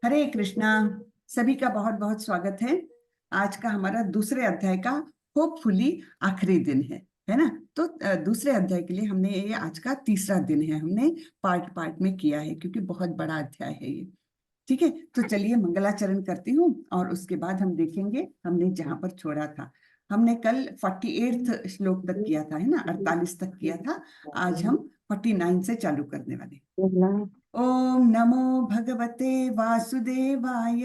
हरे कृष्णा। सभी का बहुत बहुत स्वागत है। आज का हमारा दूसरे अध्याय का होपफुली आखिरी दिन है ना। तो दूसरे अध्याय के लिए हमने ये आज का तीसरा दिन है, हमने पार्ट पार्ट में किया है क्योंकि बहुत बड़ा अध्याय है ये। ठीक है, तो चलिए मंगलाचरण करती हूँ और उसके बाद हम देखेंगे हमने जहां पर छोड़ा था। हमने कल 48 श्लोक तक किया था, है ना, 48 तक किया था। आज हम 49 से चालू करने वाले। ओम नमो भगवते वासुदेवाय।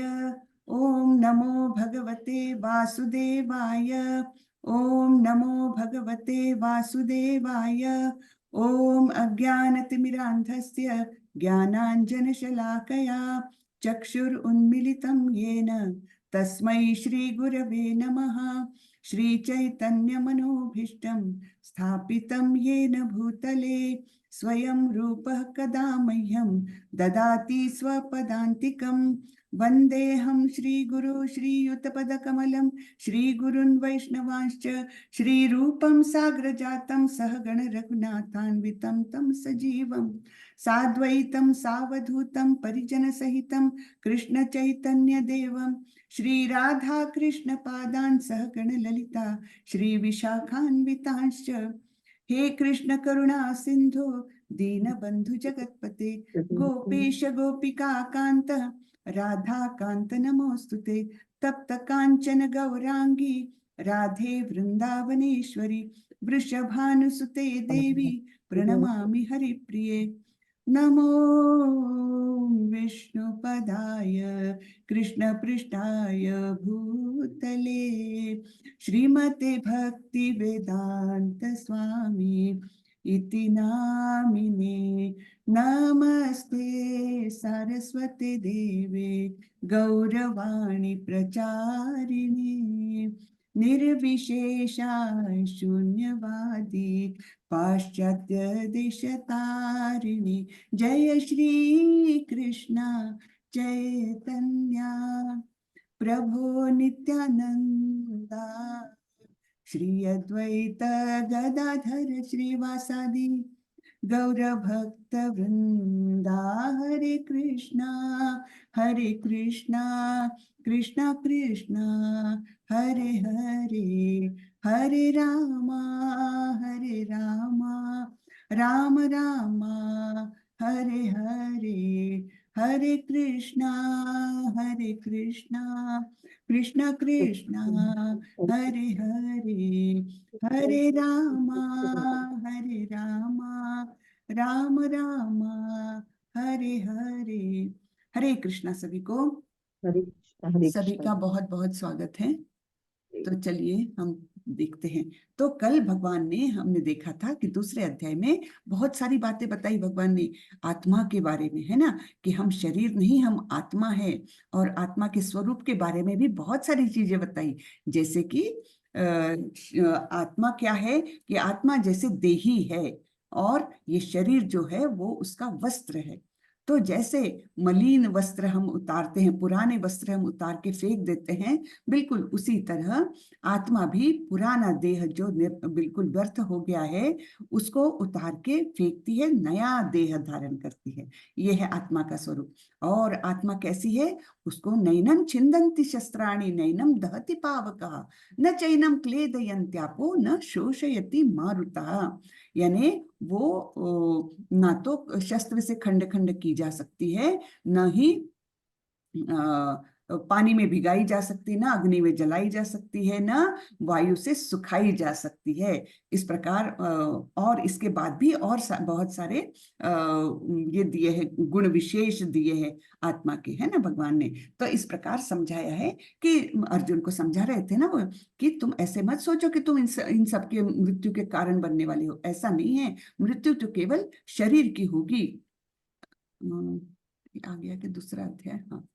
ओम नमो भगवते वासुदेवाय। ओम नमो भगवते वासुदेवाय। ओम अज्ञानतिमिरान्धस्य ज्ञानाञ्जनशलाकया चक्षुरुन्मीलितं येन तस्मै श्रीगुरवे नमः। श्रीचैतन्यमनोभीष्टं स्थापितं येन भूतले स्वयं रूपः कदा मह्यं ददाति स्वपदान्तिकं। वन्देऽहं श्रीगुरु श्रीयुतपदकमलं श्रीगुरुन् वैष्णवांश्च श्रीरूपं साग्रजातं सहगण रघुनाथान्वितं तं सजीवं साद्वैतं सावधूतं परिजनसहितं कृष्णचैतन्यदेवं श्रीराधा कृष्णपादान् सहगण ललिता श्रीविशाखान्वितांश्च। हे कृष्ण करुणा सिंधु दीनबंधु जगतपते गोपेश गोपिका कांत राधा कांत नमोस्तुते। तप्त कांचन गौरांगी राधे वृंदावनेश्वरी वृषभानुसुते देवी प्रणमामि हरिप्रिये। नमो विष्णुपदाय कृष्णपृष्ठाय भूतले श्रीमते भक्ति वेदांत स्वामी इति नामिने। नमस्ते सरस्वती देवे गौरवाणी प्रचारिणे निर्विशेषा शून्यवादी पाश्चात्य देशतारिणी। जय श्री कृष्ण चैतन्य प्रभो नित्यानंदा श्री अद्वैत गदाधर श्रीवासादि गौर भक्त वृंदा। हरे कृष्णा कृष्णा कृष्णा हरे हरे हरे रामा राम रामा हरे हरे हरे कृष्णा कृष्ण कृष्ण हरे हरे हरे रामा राम रामा हरे हरे। हरे कृष्णा सभी को। हरे सभी कृष्णा। का बहुत बहुत स्वागत है। तो चलिए हम देखते हैं। तो कल भगवान ने, हमने देखा था कि दूसरे अध्याय में बहुत सारी बातें बताई भगवान ने आत्मा के बारे में, है ना, कि हम शरीर नहीं, हम आत्मा है। और आत्मा के स्वरूप के बारे में भी बहुत सारी चीजें बताई, जैसे कि आत्मा क्या है, कि आत्मा जैसे देही है और ये शरीर जो है वो उसका वस्त्र है। तो जैसे मलिन वस्त्र हम उतारते हैं, पुराने वस्त्र हम उतार के फेंक देते हैं, बिल्कुल उसी तरह आत्मा भी पुराना देह जो बिल्कुल व्यर्थ हो गया है उसको उतार के फेंकती है, नया देह धारण करती है। यह है आत्मा का स्वरूप। और आत्मा कैसी है, उसको नैनम छिंदन्ति शस्त्राणि नैनम दहति पावकः न चैनम क्लेदयन्त्यापो न शोषयति मारुतः। यानी वो ना तो शस्त्र से खंड खंड की जा सकती है, न ही पानी में भिगाई जा सकती, ना अग्नि में जलाई जा सकती है, ना वायु से सुखाई जा सकती है। इस प्रकार और इसके बाद भी और बहुत सारे ये दिए हैं, गुण विशेष दिए हैं आत्मा के, है ना, भगवान ने। तो इस प्रकार समझाया है कि अर्जुन को समझा रहे थे ना वो, कि तुम ऐसे मत सोचो कि तुम इन सब के मृत्यु के कारण बनने वाले हो। ऐसा नहीं है, मृत्यु तो केवल शरीर की होगी। आ गया कि दूसरा अध्याय, हाँ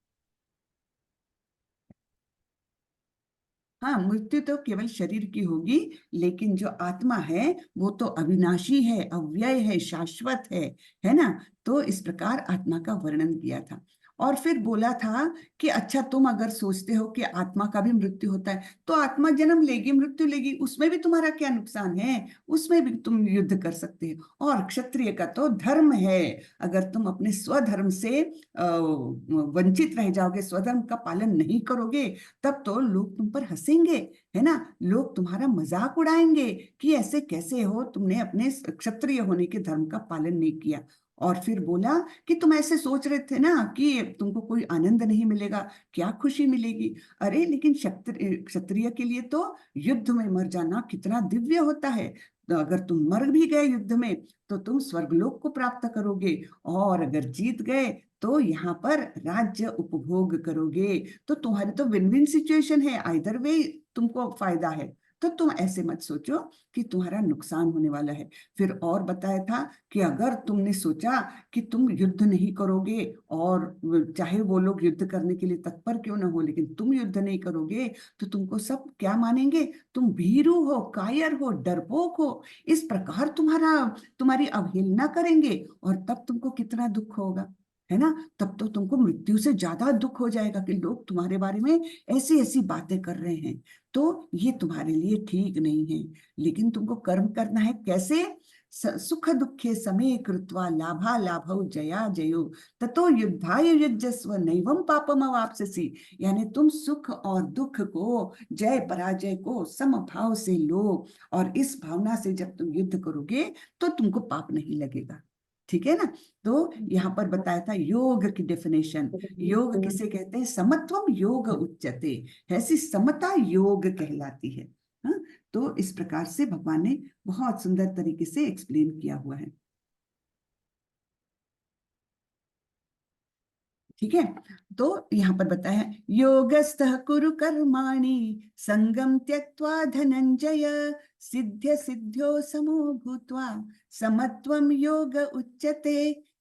हाँ, मृत्यु तो केवल शरीर की होगी, लेकिन जो आत्मा है वो तो अविनाशी है, अव्यय है, शाश्वत है ना। तो इस प्रकार आत्मा का वर्णन किया था। और फिर बोला था कि अच्छा तुम अगर सोचते हो कि आत्मा का भी मृत्यु होता है तो आत्मा जन्म लेगी मृत्यु लेगी, उसमें भी तुम्हारा क्या नुकसान है, उसमें भी तुम युद्ध कर सकते हो। और क्षत्रिय का तो धर्म है, अगर तुम अपने स्वधर्म से वंचित रह जाओगे, स्वधर्म का पालन नहीं करोगे, तब तो लोग तुम पर हंसेंगे, है ना, लोग तुम्हारा मजाक उड़ाएंगे कि ऐसे कैसे हो, तुमने अपने क्षत्रिय होने के धर्म का पालन नहीं किया। और फिर बोला कि तुम ऐसे सोच रहे थे ना कि तुमको कोई आनंद नहीं मिलेगा, क्या खुशी मिलेगी। अरे लेकिन क्षत्रिय क्षत्रिय के लिए तो युद्ध में मर जाना कितना दिव्य होता है। तो अगर तुम मर भी गए युद्ध में तो तुम स्वर्गलोक को प्राप्त करोगे, और अगर जीत गए तो यहाँ पर राज्य उपभोग करोगे। तो तुम्हारी तो विन विन सिचुएशन है, आइदर वे तुमको फायदा है। तो तुम ऐसे मत सोचो कि तुम्हारा नुकसान होने वाला है। फिर और बताया था कि अगर तुमने सोचा कि तुम युद्ध नहीं करोगे, और चाहे वो लोग युद्ध करने के लिए तत्पर क्यों ना हो, लेकिन तुम युद्ध नहीं करोगे, तो तुमको सब क्या मानेंगे, तुम भीरू हो, कायर हो, डरपोक हो, इस प्रकार तुम्हारी अवहेलना करेंगे। और तब तुमको कितना दुख होगा, है ना। तब तो तुमको मृत्यु से ज्यादा दुख हो जाएगा कि लोग तुम्हारे बारे में ऐसी ऐसी बातें कर रहे हैं। तो ये तुम्हारे लिए ठीक नहीं है। लेकिन तुमको कर्म करना है कैसे, सुख दुखे समे कृत्वा लाभा लाभौ जया जयो ततो युद्धाय युज्यस्व नैवं पापम अवाप्स्यसि। यानी तुम सुख और दुख को, जय पराजय को समभाव से लो, और इस भावना से जब तुम युद्ध करोगे तो तुमको पाप नहीं लगेगा। ठीक है ना। तो यहाँ पर बताया था योग की डेफिनेशन। योग किसे कहते हैं, समत्वम योग उच्यते, ऐसी समता योग कहलाती है। हाँ, तो इस प्रकार से भगवान ने बहुत सुंदर तरीके से एक्सप्लेन किया हुआ है। ठीक है। तो यहाँ पर बताया है, योगस्थः कुरु कर्माणि संगम त्यक्त्वा धनंजय सिद्ध्य सिद्ध्यो समो भूत्वा समत्वम योग उच्यते।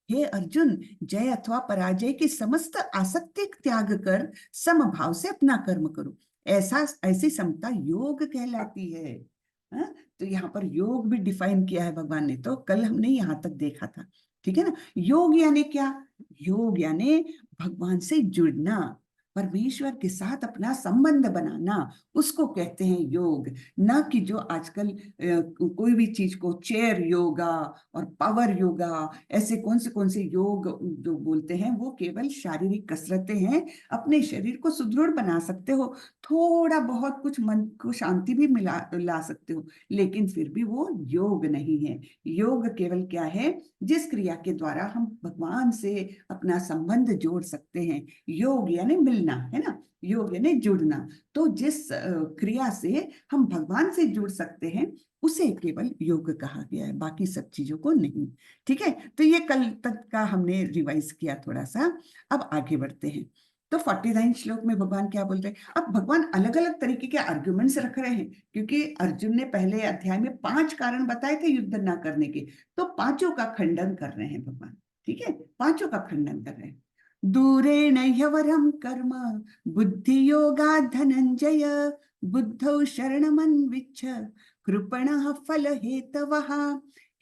हे अर्जुन, जय अथवा पराजय की समस्त आसक्ति त्याग कर समभाव से अपना कर्म करो, ऐसी समता योग कहलाती है। हाँ? तो यहाँ पर योग भी डिफाइन किया है भगवान ने, तो कल हमने यहाँ तक देखा था। ठीक है ना। योग यानी क्या, योग यानी भगवान से जुड़ना, परमेश्वर के साथ अपना संबंध बनाना, उसको कहते हैं योग। ना कि जो आजकल कोई भी चीज को चेयर योगा और पावर योगा, ऐसे कौन से योग जो बोलते हैं, वो केवल शारीरिक कसरतें हैं। अपने शरीर को सुदृढ़ बना सकते हो, थोड़ा बहुत कुछ मन को शांति भी ला सकते हो, लेकिन फिर भी वो योग नहीं है। योग केवल क्या है, जिस क्रिया के द्वारा हम भगवान से अपना संबंध जोड़ सकते हैं। योग यानी मिलना, है ना, योग यानी जुड़ना। तो जिस क्रिया से हम भगवान से जुड़ सकते हैं उसे केवल योग कहा गया है, बाकी सब चीजों को नहीं। ठीक है। तो ये कल तक का हमने रिवाइज किया थोड़ा सा। अब आगे बढ़ते हैं। तो 49 श्लोक में भगवान क्या बोल रहे हैं। अब भगवान अलग अलग तरीके के आर्ग्यूमेंट्स रख रहे हैं, क्योंकि अर्जुन ने पहले अध्याय में 5 कारण बताए थे युद्ध ना करने के, तो पांचों का खंडन कर रहे हैं भगवान। ठीक है, पांचों का खंडन कर रहे हैं। दूरेण ह्यवरं कर्म बुद्धि योगा धनंजय बुद्धौ शरणमन्विच्छ कृपणः फल हेतवः।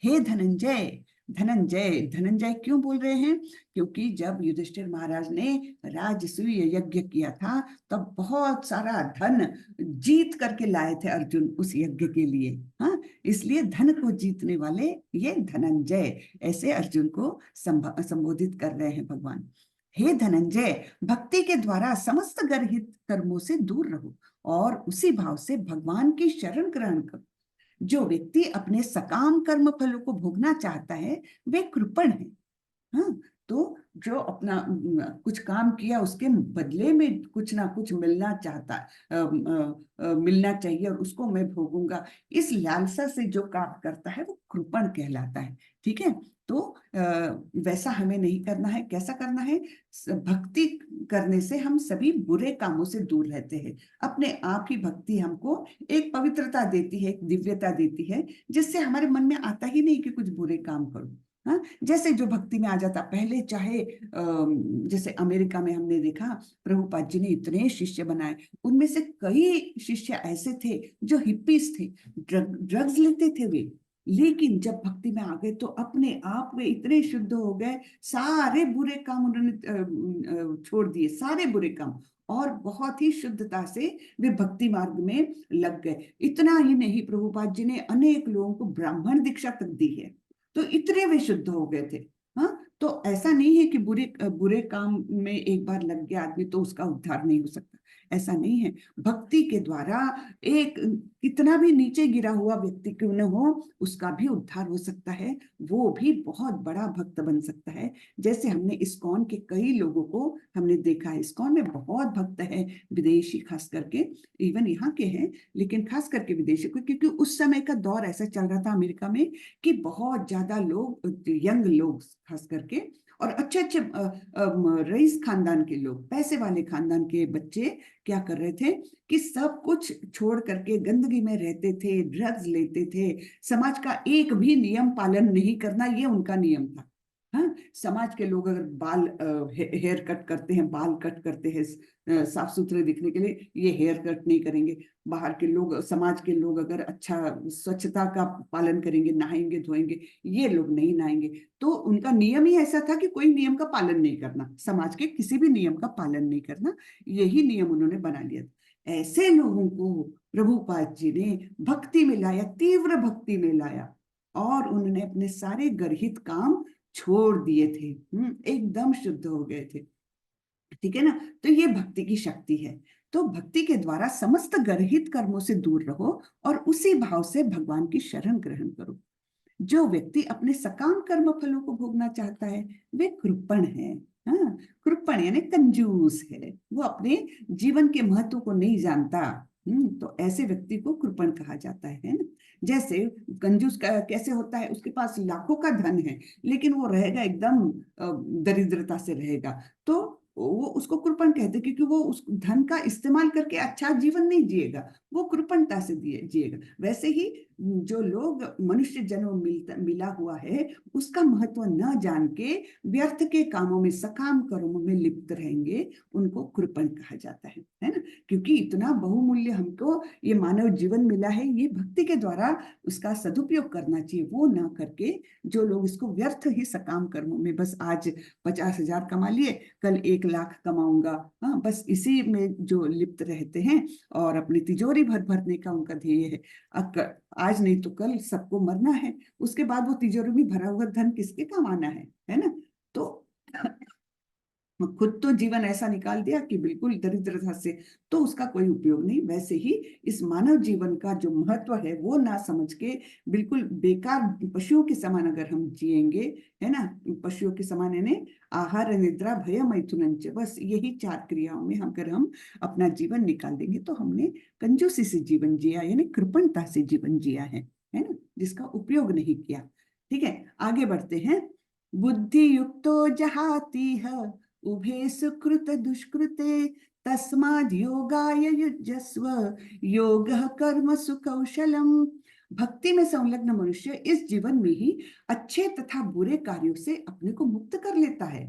हे धनंजय, धनंजय धनंजय क्यों बोल रहे हैं, क्योंकि जब युधिष्ठिर महाराज ने राजसूय यज्ञ किया था तब बहुत सारा धन जीत करके लाए थे अर्जुन उस यज्ञ के लिए। हाँ, इसलिए धन को जीतने वाले ये धनंजय, ऐसे अर्जुन को संबोधित कर रहे हैं भगवान। हे धनंजय, भक्ति के द्वारा समस्त गर्हित कर्मों से दूर रहो और उसी भाव से भगवान की शरण ग्रहण करो। जो व्यक्ति अपने सकाम कर्म फलों को भोगना चाहता है वे कृपण है। हाँ, तो जो अपना कुछ काम किया उसके बदले में कुछ ना कुछ मिलना चाहता है, मिलना चाहिए और उसको मैं भोगूंगा, इस लालसा से जो काम करता है वो कृपण कहलाता है। ठीक है। तो वैसा हमें नहीं करना है। कैसा करना है, भक्ति करने से हम सभी बुरे कामों से दूर रहते हैं। अपने आप ही भक्ति हमको एक पवित्रता देती है, एक दिव्यता देती है, जिससे हमारे मन में आता ही नहीं कि कुछ बुरे काम करो। हाँ, जैसे जो भक्ति में आ जाता, पहले चाहे जैसे अमेरिका में हमने देखा प्रभुपाद जी ने इतने शिष्य बनाए, उनमें से कई शिष्य ऐसे थे जो हिप्पीज थे, ड्रग्स लेते थे वे। लेकिन जब भक्ति में आ गए तो अपने आप में इतने शुद्ध हो गए, सारे बुरे काम उन्होंने छोड़ दिए, सारे बुरे काम, और बहुत ही शुद्धता से वे भक्ति मार्ग में लग गए। इतना ही नहीं, प्रभुपाद जी ने अनेक लोगों को ब्राह्मण दीक्षा तक दी है, तो इतने वे शुद्ध हो गए थे। हाँ, तो ऐसा नहीं है कि बुरे बुरे काम में एक बार लग गया आदमी तो उसका उद्धार नहीं हो सकता, ऐसा नहीं है। भक्ति के द्वारा एक कितना भी नीचे गिरा हुआ व्यक्ति क्यों न हो, उसका भी उद्धार हो सकता है, वो भी बहुत बड़ा भक्त बन सकता है। जैसे हमने इस्कॉन के कई लोगों को हमने देखा है, इस्कॉन में बहुत भक्त है, विदेशी खास करके, इवन यहाँ के हैं, लेकिन खास करके विदेशी को, क्योंकि उस समय का दौर ऐसा चल रहा था अमेरिका में कि बहुत ज्यादा लोग, यंग लोग खास करके, और अच्छे अच्छे रईस खानदान के लोग, पैसे वाले खानदान के बच्चे क्या कर रहे थे कि सब कुछ छोड़ करके गंदगी में रहते थे, ड्रग्स लेते थे, समाज का एक भी नियम पालन नहीं करना ये उनका नियम था। हाँ, समाज के लोग अगर बाल हेयर कट करते हैं, बाल कट करते हैं साफ सुथरे दिखने के लिए, ये हेयर कट नहीं करेंगे। बाहर के लोग, समाज के लोग अगर अच्छा स्वच्छता का पालन करेंगे, नहाएंगे धोएंगे, ये लोग नहीं नहाएंगे। तो उनका नियम ही ऐसा था कि कोई नियम का पालन नहीं करना, समाज के किसी भी नियम का पालन नहीं करना, यही नियम उन्होंने बना लिया था। ऐसे लोगों को प्रभुपाद जी ने भक्ति में लाया, तीव्र भक्ति में लाया, और उन्होंने अपने सारे गर्हित काम छोड़ दिए थे, एकदम शुद्ध हो गए थे। ठीक है ना, तो ये भक्ति की शक्ति है। तो भक्ति के द्वारा समस्त गर्हित कर्मों से दूर रहो और उसी भाव से भगवान की शरण ग्रहण करो। जो व्यक्ति अपने सकाम कर्म फलों को भोगना चाहता है वे कृपण है। हाँ, कृपण यानी कंजूस है, वो अपने जीवन के महत्व को नहीं जानता। तो ऐसे व्यक्ति को कृपण कहा जाता है ना। जैसे कंजूस का कैसे होता है, उसके पास लाखों का धन है लेकिन वो रहेगा एकदम दरिद्रता से रहेगा, तो वो उसको कृपण कहते हैं, क्योंकि वो उस धन का इस्तेमाल करके अच्छा जीवन नहीं जिएगा, वो कृपणता से जिएगा। वैसे ही जो लोग मनुष्य जन्म मिला हुआ है उसका महत्व न जान के व्यर्थ के कामों में, सकाम कर्मों में लिप्त रहेंगे, उनको कृपण कहा जाता है ना। क्योंकि इतना बहुमूल्य हमको ये मानव जीवन मिला है, ये भक्ति के द्वारा उसका सदुपयोग करना चाहिए, वो ना करके जो लोग इसको व्यर्थ ही सकाम कर्मों में, बस आज 50,000 कमा लिए, कल 1 लाख कमाऊंगा, हाँ, बस इसी में जो लिप्त रहते हैं, और अपनी तिजोरी भरने का उनका ध्येय है। आज नहीं तो कल सबको मरना है, उसके बाद वो तिजोरी में भरा हुआ धन किसके काम आना है ना। तो खुद तो जीवन ऐसा निकाल दिया कि बिल्कुल दरिद्रता से, तो उसका कोई उपयोग नहीं। वैसे ही इस मानव जीवन का जो महत्व है वो ना समझ के बिल्कुल बेकार पशुओं के समान अगर हम जिएंगे, है ना, पशुओं के समान, यानी आहार निद्रा भय मैथुनंच, बस यही 4 क्रियाओं में अगर हम अपना जीवन निकाल देंगे तो हमने कंजूसी से जीवन जिया, यानी कृपणता से जीवन जिया है ना, जिसका उपयोग नहीं किया। ठीक है, आगे बढ़ते हैं। बुद्धि युक्तो जहाती है उभे सुकृत दुष्कृते तस्माद् योगाय युज्यस्व योगः कर्म सुकौशलम। भक्ति में संलग्न मनुष्य इस जीवन में ही अच्छे तथा बुरे कार्यों से अपने को मुक्त कर लेता है,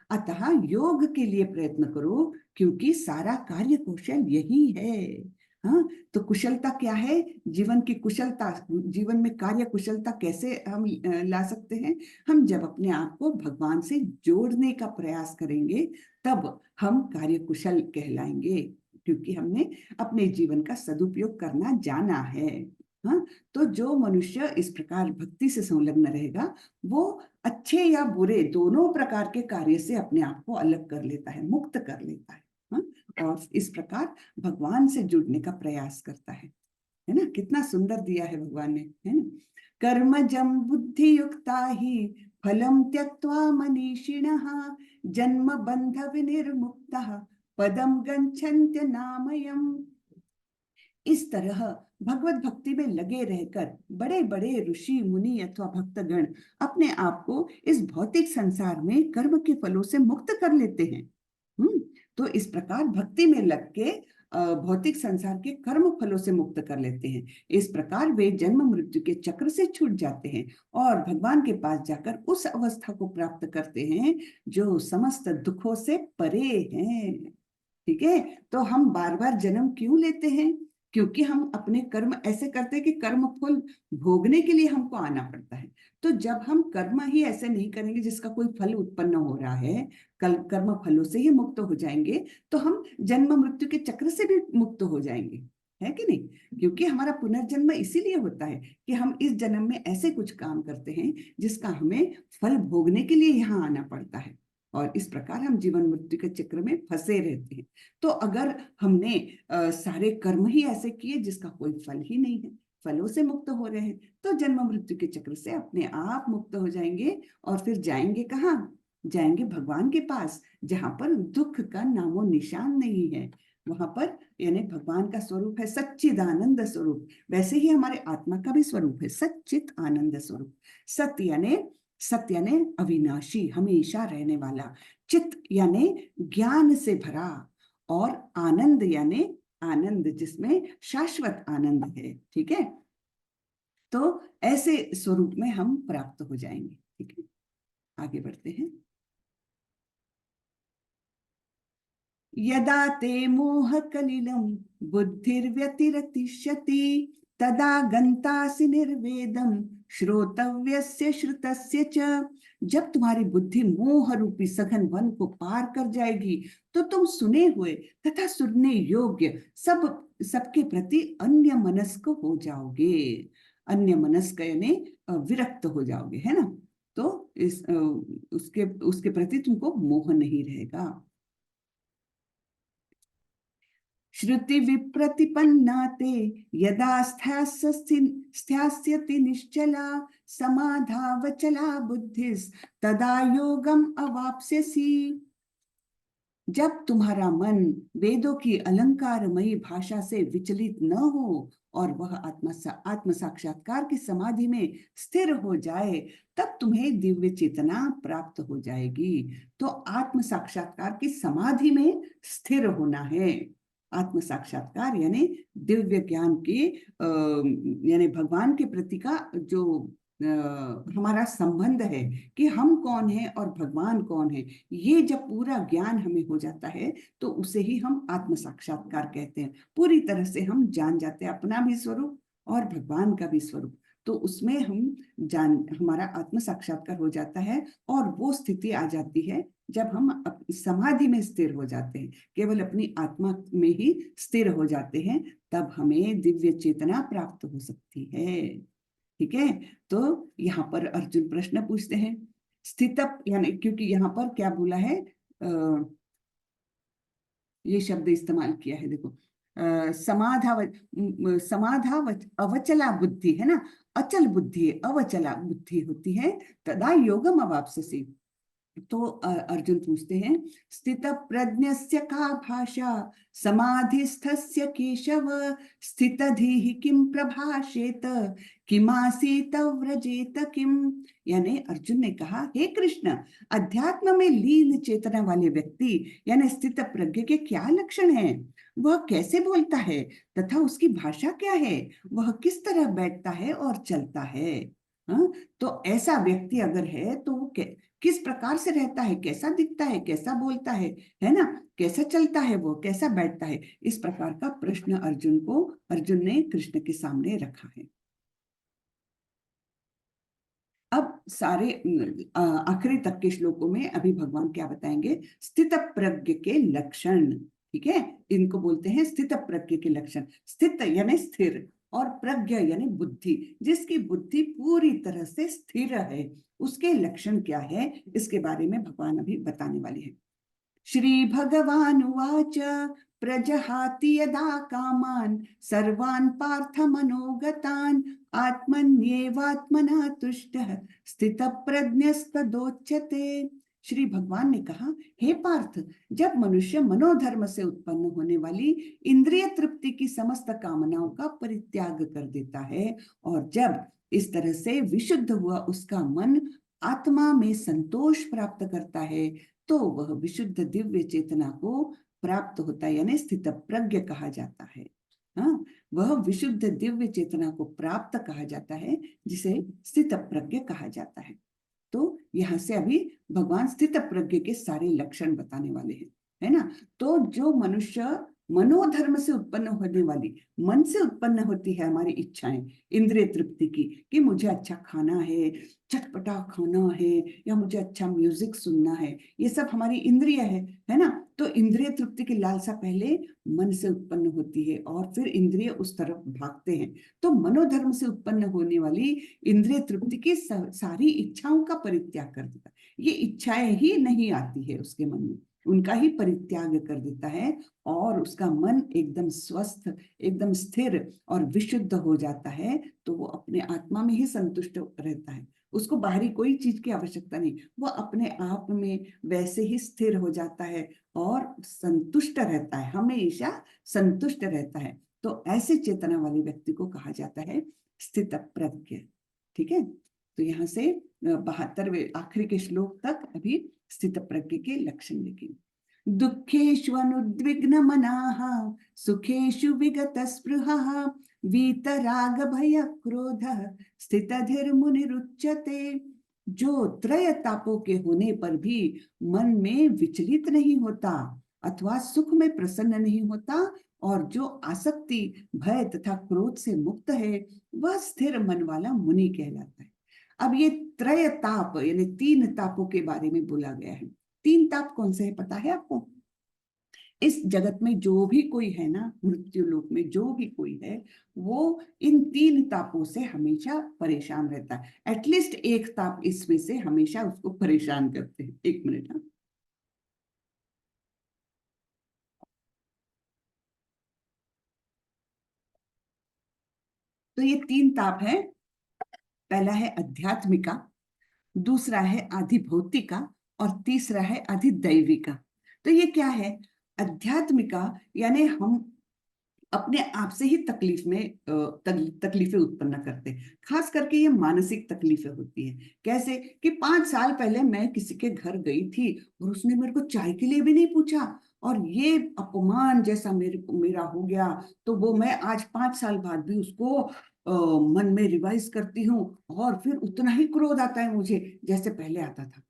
अतः योग के लिए प्रयत्न करो, क्योंकि सारा कार्य कौशल यही है। हाँ, तो कुशलता क्या है, जीवन की कुशलता, जीवन में कार्य कुशलता कैसे हम ला सकते हैं, हम जब अपने आप को भगवान से जोड़ने का प्रयास करेंगे तब हम कार्य कुशल कहलाएंगे, क्योंकि हमने अपने जीवन का सदुपयोग करना जाना है। हाँ, तो जो मनुष्य इस प्रकार भक्ति से संलग्न रहेगा वो अच्छे या बुरे दोनों प्रकार के कार्य से अपने आप को अलग कर लेता है, मुक्त कर लेता है। हाँ? और इस प्रकार भगवान से जुड़ने का प्रयास करता है ना। कितना सुंदर दिया है भगवान ने, है ना। कर्मजं बुद्धि युक्ता ही फलम त्यक्त्वा मनीषिणः जन्म बंध विनिर्मुक्तः पदम गच्छन्त्य नामयम्। इस तरह भगवत भक्ति में लगे रहकर बड़े बड़े ऋषि मुनि अथवा भक्तगण अपने आप को इस भौतिक संसार में कर्म के फलों से मुक्त कर लेते हैं। तो इस प्रकार भक्ति में लग के भौतिक संसार के कर्म फलों से मुक्त कर लेते हैं। इस प्रकार वे जन्म मृत्यु के चक्र से छूट जाते हैं और भगवान के पास जाकर उस अवस्था को प्राप्त करते हैं जो समस्त दुखों से परे हैं। ठीक है, तो हम बार बार जन्म क्यों लेते हैं, क्योंकि हम अपने कर्म ऐसे करते हैं कि कर्म फल भोगने के लिए हमको आना पड़ता है। तो जब हम कर्म ही ऐसे नहीं करेंगे जिसका कोई फल उत्पन्न हो रहा है, कल कर्म फलों से ही मुक्त हो जाएंगे, तो हम जन्म मृत्यु के चक्र से भी मुक्त हो जाएंगे, है कि नहीं? क्योंकि हमारा पुनर्जन्म इसीलिए होता है कि हम इस जन्म में ऐसे कुछ काम करते हैं जिसका हमें फल भोगने के लिए यहाँ आना पड़ता है, और इस प्रकार हम जीवन मृत्यु के चक्र में फंसे रहते हैं। तो अगर हमने सारे कर्म ही ऐसे किए जिसका कोई फल ही नहीं है, फलों से मुक्त हो रहे हैं, तो जन्म मृत्यु के चक्र से अपने आप मुक्त हो जाएंगे। और फिर जाएंगे कहाँ? जाएंगे भगवान के पास, जहां पर दुख का नामो निशान नहीं है। वहां पर यानी भगवान का स्वरूप है सच्चिदानंद स्वरूप, वैसे ही हमारे आत्मा का भी स्वरूप है सच्चित आनंद स्वरूप। सत्य यानी अविनाशी, हमेशा रहने वाला। चित यानी ज्ञान से भरा, और आनंद यानी आनंद जिसमें शाश्वत आनंद है। ठीक है, तो ऐसे स्वरूप में हम प्राप्त हो जाएंगे। ठीक है, आगे बढ़ते हैं। यदा ते मोह कलिलं बुद्धिर्व्यतिरतिष्यति तदा गन्तासि निर्वेदं श्रोतव्यस्य श्रुतस्य च। जब तुम्हारी बुद्धि मोह रूपी सघन वन को पार कर जाएगी तो तुम सुने हुए तथा सुनने योग्य सबके प्रति अन्य मनस्क हो जाओगे। अन्य मनस्क यानी विरक्त हो जाओगे, है ना? तो उसके उसके प्रति तुमको मोह नहीं रहेगा। श्रुति विप्रतिपन्ना ते यदा स्थास्यति निश्चला समाधावचला बुद्धिस् तदा योगम अवाप्स्यसि। जब तुम्हारा मन वेदों की अलंकारमयी भाषा से विचलित न हो और वह आत्म साक्षात्कार की समाधि में स्थिर हो जाए, तब तुम्हें दिव्य चेतना प्राप्त हो जाएगी। तो आत्म साक्षात्कार की समाधि में स्थिर होना है। आत्म साक्षात्कार यानी दिव्य ज्ञान की यानी भगवान के प्रति का जो हमारा संबंध है कि हम कौन है और भगवान कौन है, ये जब पूरा ज्ञान हमें हो जाता है तो उसे ही हम आत्म साक्षात्कार कहते हैं। पूरी तरह से हम जान जाते हैं अपना भी स्वरूप और भगवान का भी स्वरूप। तो उसमें हमारा आत्म साक्षात्कार हो जाता है, और वो स्थिति आ जाती है जब हम समाधि में स्थिर हो जाते हैं, केवल अपनी आत्मा में ही स्थिर हो जाते हैं, तब हमें दिव्य चेतना प्राप्त हो सकती है। ठीक है, तो यहाँ पर अर्जुन प्रश्न पूछते हैं स्थित, यानी क्योंकि यहाँ पर क्या बोला है, ये शब्द इस्तेमाल किया है, देखो समाधाव अवचला बुद्धि है ना, अचल बुद्धि अवचला बुद्धि होती है, तदा योगम अवाप्स्यसि। तो अर्जुन पूछते हैं स्थित प्रज्ञस्य का भाषा समाधिस्थस्य केशव स्थितधीः किम प्रभाषेत किमासीत व्रजेत किम। यानी अर्जुन ने कहा, हे कृष्ण, अध्यात्म में लीन चेतना वाले व्यक्ति यानी स्थित प्रज्ञ के क्या लक्षण हैं? वह कैसे बोलता है तथा उसकी भाषा क्या है? वह किस तरह बैठता है और चलता है? हाँ, तो ऐसा व्यक्ति अगर है तो वो किस प्रकार से रहता है, कैसा दिखता है, कैसा बोलता है ना, कैसा चलता है, वो कैसा बैठता है? इस प्रकार का प्रश्न अर्जुन ने कृष्ण के सामने रखा है। अब सारे आखिरी तक के श्लोकों में अभी भगवान क्या बताएंगे? स्थित प्रज्ञ के लक्षण। ठीक है, इनको बोलते हैं स्थित प्रज्ञ के लक्षण। स्थित यानी स्थिर, और प्रज्ञ यानी बुद्धि, जिसकी बुद्धि पूरी तरह से स्थिर है, उसके लक्षण क्या है, इसके बारे में भगवान अभी बताने वाले हैं। श्री भगवान उवाच प्रजहाति यदा कामान सर्वान् पार्थ मनोगतान् आत्मन्येवात्मना तुष्टः स्थितप्रज्ञस्तदोच्यते। श्री भगवान ने कहा, हे पार्थ, जब मनुष्य मनोधर्म से उत्पन्न होने वाली इंद्रिय तृप्ति की समस्त कामनाओं का परित्याग कर देता है, और जब इस तरह से विशुद्ध हुआ उसका मन आत्मा में संतोष प्राप्त करता है, तो वह विशुद्ध दिव्य चेतना को प्राप्त होता है, यानी स्थित प्रज्ञ कहा जाता है। हाँ, वह विशुद्ध दिव्य चेतना को प्राप्त कहा जाता है, जिसे स्थित प्रज्ञ कहा जाता है। तो यहाँ से अभी भगवान स्थित प्रज्ञ के सारे लक्षण बताने वाले हैं, है ना। तो जो मनुष्य मनोधर्म से उत्पन्न होने वाली, मन से उत्पन्न होती है हमारी इच्छाएं, इंद्रिय तृप्ति की, कि मुझे अच्छा खाना है, चटपटा खाना है, या मुझे अच्छा म्यूजिक सुनना है, ये सब हमारी इंद्रिय है ना। तो इंद्रिय तृप्ति की लालसा पहले मन से उत्पन्न होती है और फिर इंद्रिय उस तरफ भागते हैं। तो मनोधर्म से उत्पन्न होने वाली इंद्रिय तृप्ति की सारी इच्छाओं का परित्याग कर देता है। ये इच्छाएं ही नहीं आती है उसके मन में, उनका ही परित्याग कर देता है, और उसका मन एकदम स्वस्थ, एकदम स्थिर और विशुद्ध हो जाता है। तो वो अपने आत्मा में ही संतुष्ट रहता है, उसको बाहरी कोई चीज की आवश्यकता नहीं, वो अपने आप में वैसे ही स्थिर हो जाता है और संतुष्ट रहता है, हमेशा संतुष्ट रहता है। तो ऐसे चेतना वाले व्यक्ति को कहा जाता है स्थित प्रज्ञ। ठीक है, तो यहाँ से 72वें आखिरी के श्लोक तक अभी स्थित प्रज्ञ के लक्षण लिखे। दुःखेषु अनुद्विग्न मनाः, सुखेषु विगत स्पृहः, वीतराग भय क्रोधः, स्थितधीर्मुनिरुच्यते। जो त्रय तापों के होने पर भी मन में विचलित नहीं होता अथवा सुख में प्रसन्न नहीं होता, और जो आसक्ति, भय तथा क्रोध से मुक्त है, वह स्थिर मन वाला मुनि कहलाता है। अब ये त्रय ताप यानी 3 तापों के बारे में बोला गया है। 3 ताप कौन से है पता है आपको? इस जगत में जो भी कोई है ना, मृत्यु लोक में जो भी कोई है, वो इन 3 तापों से हमेशा परेशान रहता है। एटलीस्ट एक ताप इसमें से हमेशा उसको परेशान करते हैं। 1 मिनट। हाँ, तो ये 3 ताप है। पहला है अध्यात्मिका, दूसरा है आधिभौतिका, और तीसरा है अधिदैविका। तो ये क्या है? अध्यात्मिका यानी हम अपने आप से ही तकलीफ में तकलीफें उत्पन्न करते हैं। खास करके ये मानसिक तकलीफें होती हैं। कैसे कि 5 साल पहले मैं किसी के घर गई थी और उसने मेरे को चाय के लिए भी नहीं पूछा, और ये अपमान जैसा मेरा हो गया। तो वो मैं आज 5 साल बाद भी उसको मन में रिवाइज करती हूँ, और फिर उतना ही क्रोध आता है मुझे जैसे पहले आता था।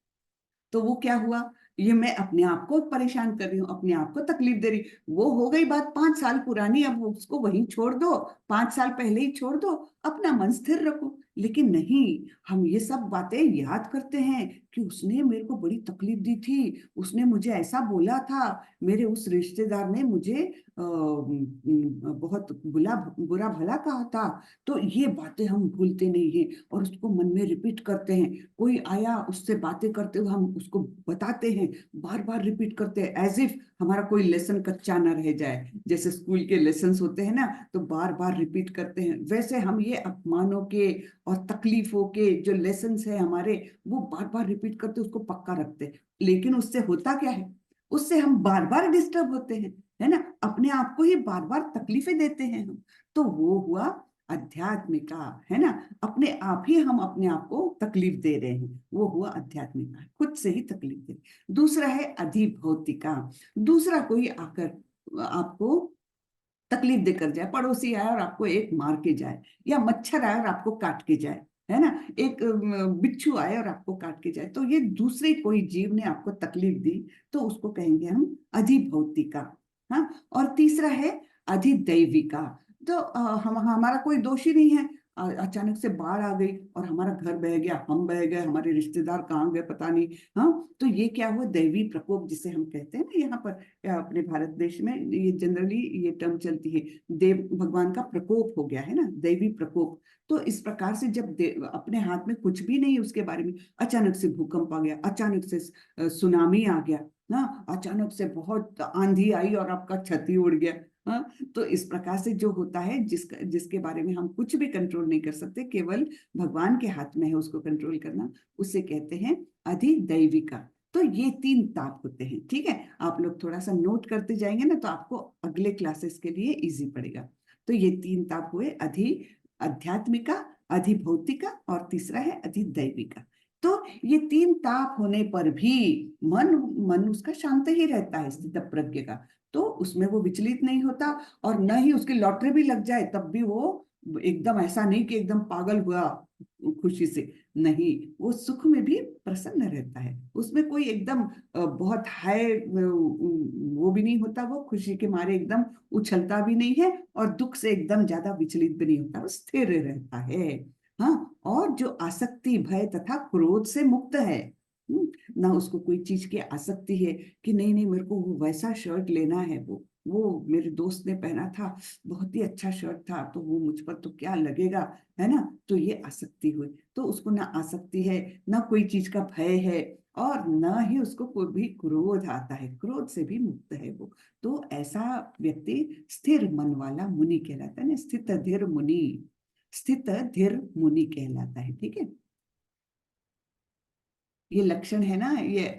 तो वो क्या हुआ? ये मैं अपने आप को परेशान कर रही हूँ, अपने आप को तकलीफ दे रही। वो हो गई बात 5 साल पुरानी, अब उसको वहीं छोड़ दो, 5 साल पहले ही छोड़ दो, अपना मन स्थिर रखो। लेकिन नहीं, हम ये सब बातें याद करते हैं कि उसने मेरे को बड़ी तकलीफ दी थी, उसने मुझे ऐसा बोला था, मेरे उस रिश्तेदार ने मुझे बहुत बुरा भला कहा था। तो ये बातें हम भूलते नहीं हैं और उसको मन में रिपीट करते हैं। कोई आया, उससे बातें करते हुए हम उसको बताते हैं, बार बार रिपीट करते हैं, एज इफ हमारा कोई लेसन कच्चा ना रह जाए। जैसे स्कूल के लेसन होते हैं ना, तो बार बार रिपीट करते हैं, वैसे हम ये अपमानों के और तकलीफों के जो लेसन है हमारे, वो बार बार रिपीट करते उसको पक्का रखते हैं। लेकिन उससे होता क्या है? उससे हम बार बार डिस्टर्ब होते हैं, है ना, अपने आप को ही बार बार तकलीफें देते हैं हम। तो वो हुआ अध्यात्मिका, है ना, अपने आप ही हम अपने आप को तकलीफ दे रहे हैं, वो हुआ अध्यात्मिका, खुद से ही तकलीफ दे। दूसरा है अधिभौतिका। दूसरा कोई आकर आपको तकलीफ देकर जाए, पड़ोसी आए और आपको एक मार के जाए, या मच्छर आए और आपको काट के जाए, है ना, एक बिच्छू आए और आपको काट के जाए, तो ये दूसरे कोई जीव ने आपको तकलीफ दी, तो उसको कहेंगे हम अधिभौतिका। हाँ, और तीसरा है अधिदैविका। तो हम हमारा कोई दोष ही नहीं है, अचानक से बाढ़ आ गई और हमारा घर बह गया, हम बह गए, हमारे रिश्तेदार कहाँ गए पता नहीं। हाँ, तो ये क्या हुआ? दैवी प्रकोप जिसे हम कहते हैं ना, यहाँ पर अपने भारत देश में ये जनरली ये टर्म चलती है, देव भगवान का प्रकोप हो गया है ना, दैवी प्रकोप। तो इस प्रकार से जब अपने हाथ में कुछ भी नहीं उसके बारे में, अचानक से भूकंप आ गया, अचानक से सुनामी आ गया ना, अचानक से बहुत आंधी आई और आपका छत ही उड़ गया। हाँ, तो इस प्रकार से जो होता है, जिसके बारे में हम कुछ भी कंट्रोल नहीं कर सकते, केवल भगवान के हाथ में है उसको कंट्रोल करना, उसे कहते हैं अधिदैविका। तो ये 3 ताप होते हैं। ठीक है, आप लोग थोड़ा सा नोट करते जाएंगे ना, तो आपको अगले क्लासेस के लिए इजी पड़ेगा। तो ये 3 ताप हुए, अध्यात्मिका, अधिभौतिका, और तीसरा है अधिदैविका। तो ये 3 ताप होने पर भी मन मन उसका शांत ही रहता है, स्थित प्रज्ञ का। तो उसमें वो विचलित नहीं होता, और न ही उसकी लॉटरी भी लग जाए तब भी वो एकदम ऐसा नहीं कि एकदम पागल हुआ, खुशी से, नहीं, वो सुख में भी प्रसन्न रहता है। उसमें कोई एकदम बहुत हाय वो भी नहीं होता, वो खुशी के मारे एकदम उछलता भी नहीं है और दुख से एकदम ज्यादा विचलित भी नहीं होता, वो स्थिर रहता है। हाँ, और जो आसक्ति भय तथा क्रोध से मुक्त है, ना उसको कोई चीज की आसक्ति है कि नहीं नहीं मेरे को वो वैसा शर्ट लेना है, वो मेरे दोस्त ने पहना था, बहुत ही अच्छा शर्ट था, तो वो मुझ पर तो क्या लगेगा, है ना, तो ये आसक्ति हुई। तो उसको ना आसक्ति है, ना कोई चीज का भय है, और ना ही उसको कोई भी क्रोध आता है, क्रोध से भी मुक्त है वो। तो ऐसा व्यक्ति स्थिर मन वाला मुनि कहलाता है ना, स्थित धीर मुनि, स्थित धीर मुनि कहलाता है। ठीक है, ये लक्षण है ना, ये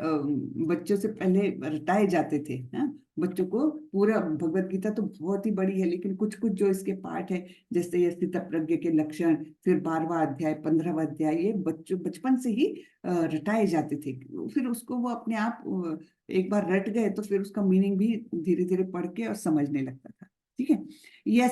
बच्चों से पहले रटाए जाते थे ना, बच्चों को पूरा भगवत गीता तो बहुत ही बड़ी है, लेकिन कुछ कुछ जो इसके पार्ट है, जैसे ये स्थित प्रज्ञ के लक्षण, फिर 12वां अध्याय, 15वां अध्याय, ये बच्चों बचपन से ही रटाए जाते थे। फिर उसको वो अपने आप एक बार रट गए तो फिर उसका मीनिंग भी धीरे धीरे पढ़ के और समझने लगता था। ठीक है, यः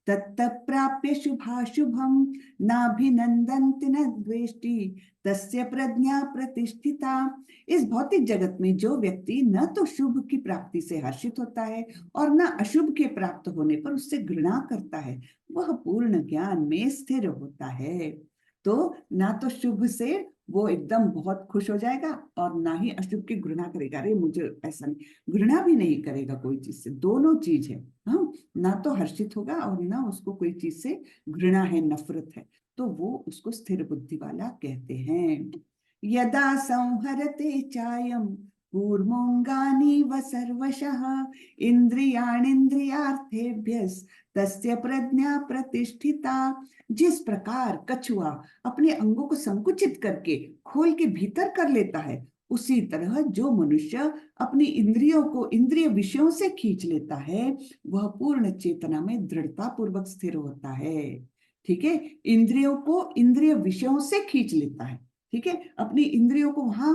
तत्तप्राप्य शुभाशुभम नाभिनंदन्ति न द्वेष्टि तस्य प्रज्ञा प्रतिष्ठिता। इस भौतिक जगत में जो व्यक्ति न तो शुभ की प्राप्ति से हर्षित होता है और न अशुभ के प्राप्त होने पर उससे घृणा करता है, वह पूर्ण ज्ञान में स्थिर होता है। तो ना तो शुभ से वो एकदम बहुत खुश हो जाएगा और ना ही अशुभ की घृणा करेगा, अरे मुझे ऐसा नहीं, घृणा भी नहीं करेगा कोई चीज से, दोनों चीज है। हाँ, ना तो हर्षित होगा और ना उसको कोई चीज से घृणा है, नफरत है, तो वो उसको स्थिर बुद्धि वाला कहते हैं। यदा संहरते चायम कूर्मोऽङ्गानीव सर्वशः इंद्रियाणीन्द्रियार्थेभ्यस् तस्य प्रज्ञा प्रतिष्ठिता। जिस प्रकार कछुआ अपने अंगों को संकुचित करके खोल के भीतर कर लेता है, उसी तरह जो मनुष्य अपनी इंद्रियों को इंद्रिय विषयों से खींच लेता है, वह पूर्ण चेतना में दृढ़ता पूर्वक स्थिर होता है। ठीक है, इंद्रियों को इंद्रिय विषयों से खींच लेता है। ठीक है, अपनी इंद्रियों को वहां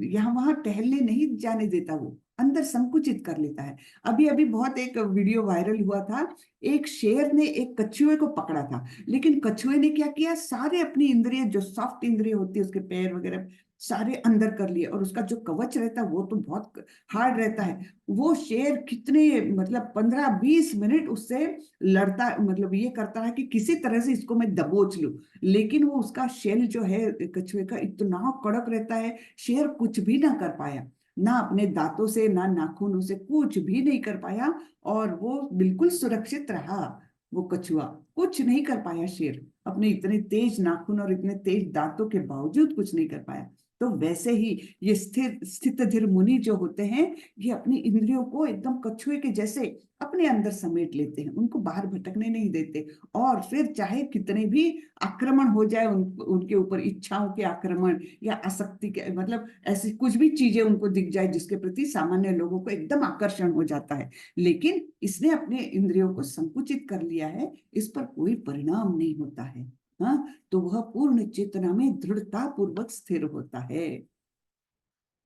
यहाँ वहां टहलने नहीं जाने देता, वो अंदर संकुचित कर लेता है। अभी अभी बहुत एक वीडियो वायरल हुआ था, एक शेर ने एक कछुए को पकड़ा था, लेकिन कछुए ने क्या किया, सारे अपनी इंद्रिय जो सॉफ्ट इंद्रिय होती है, उसके पैर वगैरह सारे अंदर कर लिए, और उसका जो कवच रहता है वो तो बहुत हार्ड रहता है। वो शेर कितने मतलब 15-20 मिनट उससे लड़ता, मतलब ये करता है कि किसी तरह से इसको मैं दबोच लूं, लेकिन वो उसका शेल जो है कछुए का इतना कड़क रहता है, शेर कुछ भी ना कर पाया, ना अपने दांतों से ना नाखूनों से कुछ भी नहीं कर पाया, और वो बिल्कुल सुरक्षित रहा। वो कछुआ कुछ नहीं कर पाया, शेर अपने इतने तेज नाखून और इतने तेज दांतों के बावजूद कुछ नहीं कर पाया। तो वैसे ही ये स्थिर स्थित धीर मुनि जो होते हैं, ये अपनी इंद्रियों को एकदम कछुए के जैसे अपने अंदर समेट लेते हैं, उनको बाहर भटकने नहीं देते, और फिर चाहे कितने भी आक्रमण हो जाए उनके ऊपर, इच्छाओं के आक्रमण या आसक्ति के, मतलब ऐसी कुछ भी चीजें उनको दिख जाए जिसके प्रति सामान्य लोगों को एकदम आकर्षण हो जाता है, लेकिन इसने अपने इंद्रियों को संकुचित कर लिया है, इस पर कोई परिणाम नहीं होता है। हाँ, तो वह पूर्ण चेतना में दृढ़ता पूर्वक स्थिर होता है।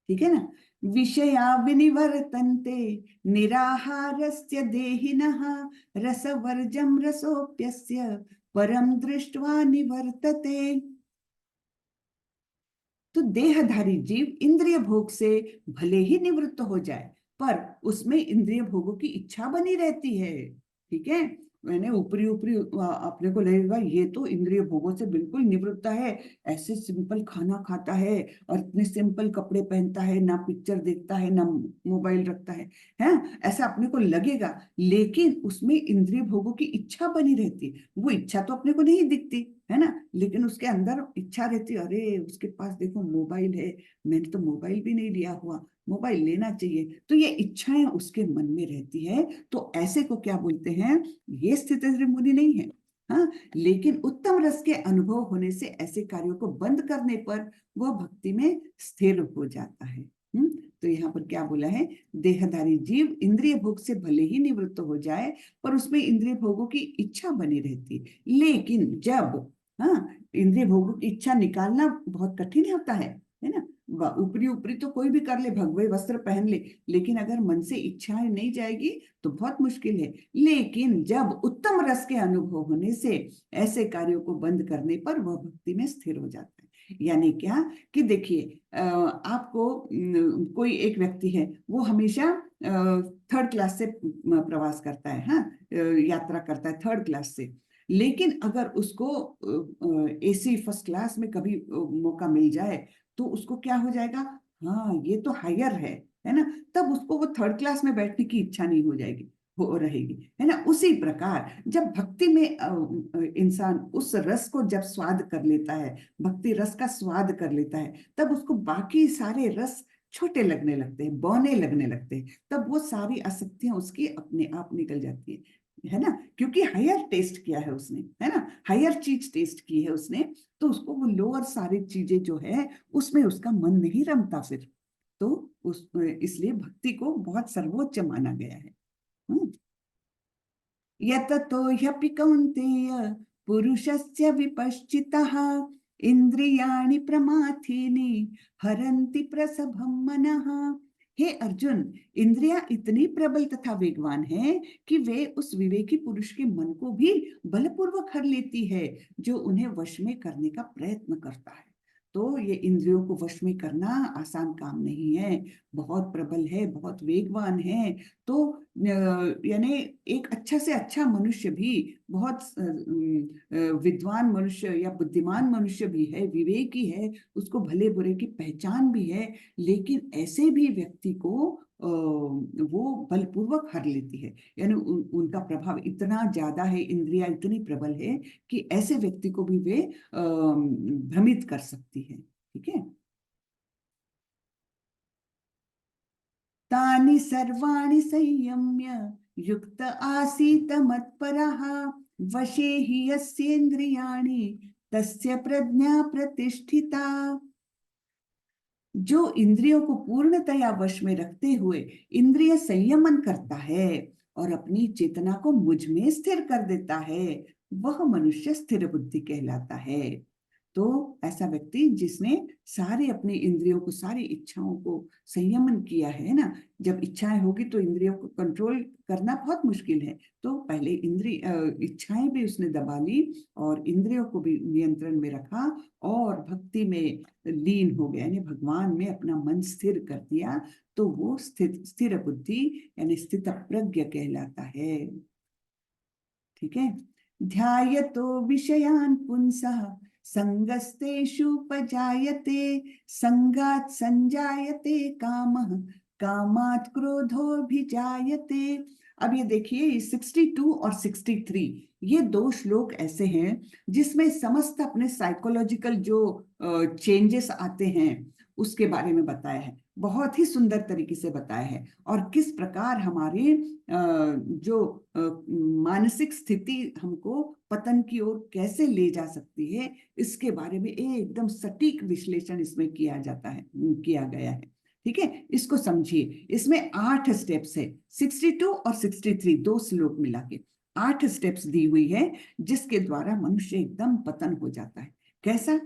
ठीक है ना, विषया विनिवर्तन्ते निराहारस्य देहिनः रसवर्जं रसोप्यस्य परम दृष्ट्वा निवर्तते। तो देहधारी जीव इंद्रिय भोग से भले ही निवृत्त हो जाए, पर उसमें इंद्रिय भोगों की इच्छा बनी रहती है। ठीक है, मैंने ऊपरी ऊपरी अपने को लगेगा ये तो इंद्रिय भोगों से बिल्कुल निवृत्त है, ऐसे सिंपल खाना खाता है और इतने सिंपल कपड़े पहनता है, ना पिक्चर देखता है ना मोबाइल रखता है, ऐसा अपने को लगेगा, लेकिन उसमें इंद्रिय भोगों की इच्छा बनी रहती है। वो इच्छा तो अपने को नहीं दिखती है ना, लेकिन उसके अंदर इच्छा रहती है, अरे उसके पास देखो मोबाइल है, मैंने तो मोबाइल भी नहीं लिया हुआ, मोबाइल लेना चाहिए, तो ये इच्छाएं उसके मन में रहती है। तो ऐसे को क्या बोलते हैं, ये स्थिति मुनि नहीं है। हाँ, लेकिन उत्तम रस के अनुभव होने से ऐसे कार्यों को बंद करने पर वह भक्ति में स्थिर हो जाता है। तो यहाँ पर क्या बोला है, देहधारी जीव इंद्रिय भोग से भले ही निवृत्त हो जाए, पर उसमें इंद्रिय भोगों की इच्छा बनी रहती है। लेकिन जब, हाँ, इंद्रिय भोगों की इच्छा निकालना बहुत कठिन होता है ना, ऊपरी ऊपरी तो कोई भी कर ले, भगवे वस्त्र पहन ले, लेकिन अगर मन से इच्छाएं नहीं जाएगी तो बहुत मुश्किल है। लेकिन जब उत्तम रस के अनुभव होने से ऐसे कार्यों को बंद करने पर वह भक्ति में स्थिर हो जाता है। यानी क्या कि देखिए, आपको कोई एक व्यक्ति है, वो हमेशा थर्ड क्लास से प्रवास करता है, हाँ, यात्रा करता है थर्ड क्लास से। लेकिन अगर उसको एसी फर्स्ट क्लास में कभी मौका मिल जाए तो उसको क्या हो जाएगा, हाँ ये तो हायर है ना, तब उसको वो थर्ड क्लास में बैठने की इच्छा नहीं हो जाएगी, हो रहेगी, है ना। उसी प्रकार जब भक्ति में इंसान उस रस को जब स्वाद कर लेता है, भक्ति रस का स्वाद कर लेता है, तब उसको बाकी सारे रस छोटे लगने लगते हैं, बौने लगने लगते हैं, तब वो सारी आसक्तियां उसकी अपने आप निकल जाती है ना, क्योंकि हायर टेस्ट किया है उसने, है ना, हायर चीज टेस्ट की है उसने, तो उसको वो लोअर सारी चीजें जो है उसमें उसका मन नहीं रमता फिर। तो उस इसलिए भक्ति को बहुत सर्वोच्च माना गया है। यततो ह्यपि कौन्तेय पुरुषस्य विपश्चितः इंद्रियाणि प्रमाथीनि हरन्ति प्रसभं मनः। हे अर्जुन, इंद्रियां इतनी प्रबल तथा वेगवान है कि वे उस विवेकी पुरुष के मन को भी बलपूर्वक हर लेती है, जो उन्हें वश में करने का प्रयत्न करता है। तो ये इंद्रियों को वश में करना आसान काम नहीं है, बहुत प्रबल है, बहुत वेगवान है। तो यानी एक अच्छा से अच्छा मनुष्य भी, बहुत विद्वान मनुष्य या बुद्धिमान मनुष्य भी है, विवेकी है, उसको भले बुरे की पहचान भी है, लेकिन ऐसे भी व्यक्ति को वो बलपूर्वक हर लेती है। यानी उनका प्रभाव इतना ज्यादा है, इंद्रिया इतनी प्रबल है कि ऐसे व्यक्ति को भी वे भ्रमित कर सकती है। ठीक है। तानि सर्वाणि संयम्य युक्त आसीत मत्परः वशे हि यस्येन्द्रियाणि तस्य प्रज्ञा प्रतिष्ठिता। जो इंद्रियों को पूर्णतया वश में रखते हुए इंद्रिय संयमन करता है और अपनी चेतना को मुझ में स्थिर कर देता है, वह मनुष्य स्थिर बुद्धि कहलाता है। तो ऐसा व्यक्ति जिसने सारे अपने इंद्रियों को, सारी इच्छाओं को संयमन किया है ना, जब इच्छाएं होगी तो इंद्रियों को कंट्रोल करना बहुत मुश्किल है, तो पहले इंद्रिय इच्छाएं भी उसने दबा ली और इंद्रियों को भी नियंत्रण में रखा और भक्ति में लीन हो गया, यानी भगवान में अपना मन स्थिर कर दिया, तो वो स्थिर बुद्धि यानी स्थित प्रज्ञ कहलाता है। ठीक है। ध्यायतो विषयान पुंसः संगस्तेषुपजायते संगात् संजायते कामः कामात् क्रोधोऽभिजायते। अब ये देखिए 62 और 63 ये दो श्लोक ऐसे हैं जिसमें समस्त अपने साइकोलॉजिकल जो चेंजेस आते हैं उसके बारे में बताया है, बहुत ही सुंदर तरीके से बताया है, और किस प्रकार हमारी जो मानसिक स्थिति हमको पतन की ओर कैसे ले जा सकती है, इसके बारे में एकदम सटीक विश्लेषण इसमें किया जाता है, किया गया है। ठीक है, इसको समझिए। इसमें 8 स्टेप्स है, 62 और 63 दो श्लोक मिला के 8 स्टेप्स दी हुई है, जिसके द्वारा मनुष्य एकदम पतन हो जाता है। कैसा?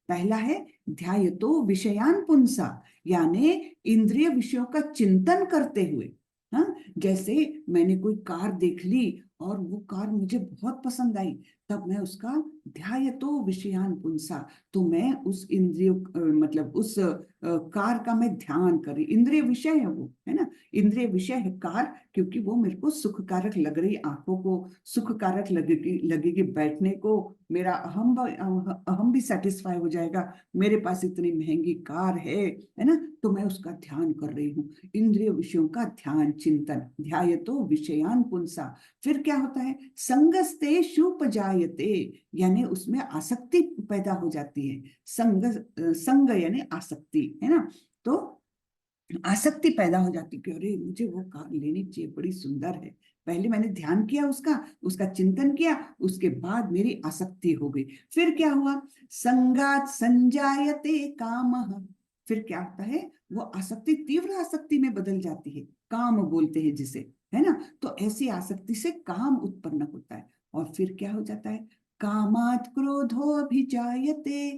पहला है ध्यायतो विषयान पुंसा, यानी इंद्रिय विषयों का चिंतन करते हुए। हाँ, जैसे मैंने कोई कार देख ली और वो कार मुझे बहुत पसंद आई, तब मैं उसका ध्यायतो विषयान पुंसा, तो मैं उस इंद्रिय मतलब उस कार का मैं ध्यान करी। इंद्रिय विषय है वो, है ना, इंद्रिय विषय है कार, क्योंकि वो मेरे को सुखकारक लग रही, आंखों को सुखकारक लगेगी बैठने को, मेरा अहम भी सेटिस्फाई हो जाएगा, मेरे पास इतनी महंगी कार है ना, तो मैं उसका ध्यान कर रही हूँ। इंद्रिय विषयों का ध्यान चिंतन, ध्यायतो विषयान पुंसा। फिर क्या होता है? संगस्ते शुपजायते, यानी उसमें आसक्ति पैदा हो जाती है। संग यानी आसक्ति, है ना, तो आसक्ति पैदा हो जाती कि अरे मुझे वो कार लेनी चाहिए, बड़ी सुंदर है। पहले मैंने ध्यान किया, उसका उसका चिंतन किया, उसके बाद मेरी आसक्ति हो गई। फिर क्या हुआ? संगात संजायते कामः। फिर क्या होता है? वो आसक्ति तीव्र आसक्ति में बदल जाती है, काम बोलते हैं जिसे, है ना। तो ऐसी आसक्ति से काम उत्पन्न होता है, और फिर क्या हो जाता है? कामात् क्रोधो अभिजायते।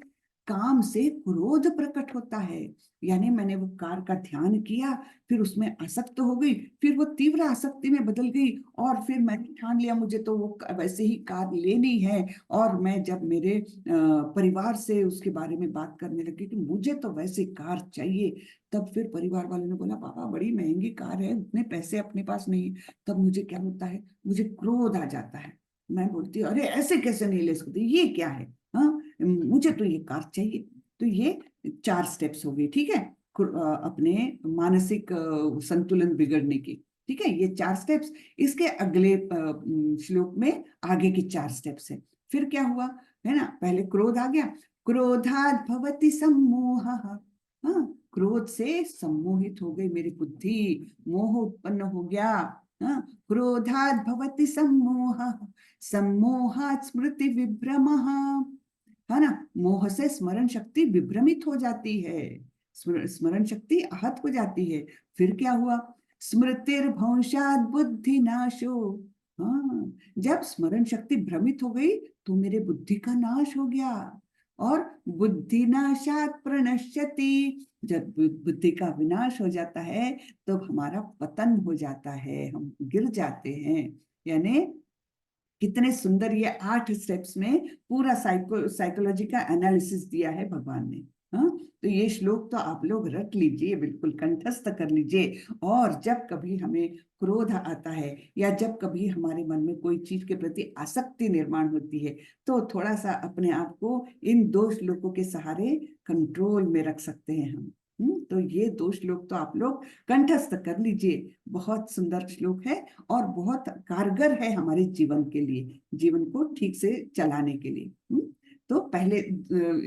काम से क्रोध प्रकट होता है। यानी मैंने वो कार का ध्यान किया, फिर उसमें आसक्त हो गई, फिर वो तीव्र आसक्ति में बदल गई, और फिर मैंने ठान लिया मुझे तो वो वैसे ही कार लेनी है। और मैं जब मेरे परिवार से उसके बारे में बात करने लगी कि मुझे तो वैसे कार चाहिए, तब फिर परिवार वालों ने बोला पापा बड़ी महंगी कार है, उतने पैसे अपने पास नहीं है। तब मुझे क्या होता है, मुझे क्रोध आ जाता है। मैं बोलती हूँ अरे ऐसे कैसे नहीं ले सकती, ये क्या है, हाँ मुझे तो ये कार चाहिए। तो ये 4 स्टेप्स हो गए, ठीक है, अपने मानसिक संतुलन बिगड़ने की। ठीक है, ये 4 स्टेप्स। इसके अगले श्लोक में आगे की 4 स्टेप्स है। फिर क्या हुआ, है ना, पहले क्रोध आ गया, क्रोधात् भवति सम्मोहः। हाँ, क्रोध से सम्मोहित हो गई मेरी बुद्धि, मोह उत्पन्न हो गया। हाँ, क्रोधात् भवति सम्मोहः, सम्मोहात् स्मृति विभ्रमः। है ना, मोह से स्मरण शक्ति विभ्रमित हो जाती है, स्मरण शक्ति आहत हो जाती है। फिर क्या हुआ, स्मृतिर्भंशात् बुद्धि नाशो। हाँ, जब स्मरण शक्ति भ्रमित हो गई तो मेरे बुद्धि का नाश हो गया। और बुद्धि नाशात् प्रणश्यति, जब बुद्धि का विनाश हो जाता है तो हमारा पतन हो जाता है, हम गिर जाते हैं। यानी कितने सुंदर ये 8 स्टेप्स में पूरा साइकोलॉजी का एनालिसिस दिया है भगवान ने। हाँ, तो ये श्लोक तो आप लोग रट लीजिए, बिल्कुल कंठस्थ कर लीजिए। और जब कभी हमें क्रोध आता है या जब कभी हमारे मन में कोई चीज के प्रति आसक्ति निर्माण होती है, तो थोड़ा सा अपने आप को इन 2 श्लोकों के सहारे कंट्रोल में रख सकते हैं हम। तो ये 2 श्लोक तो आप लोग कंठस्थ कर लीजिए, बहुत सुंदर श्लोक है और बहुत कारगर है हमारे जीवन के लिए, जीवन को ठीक से चलाने के लिए। तो पहले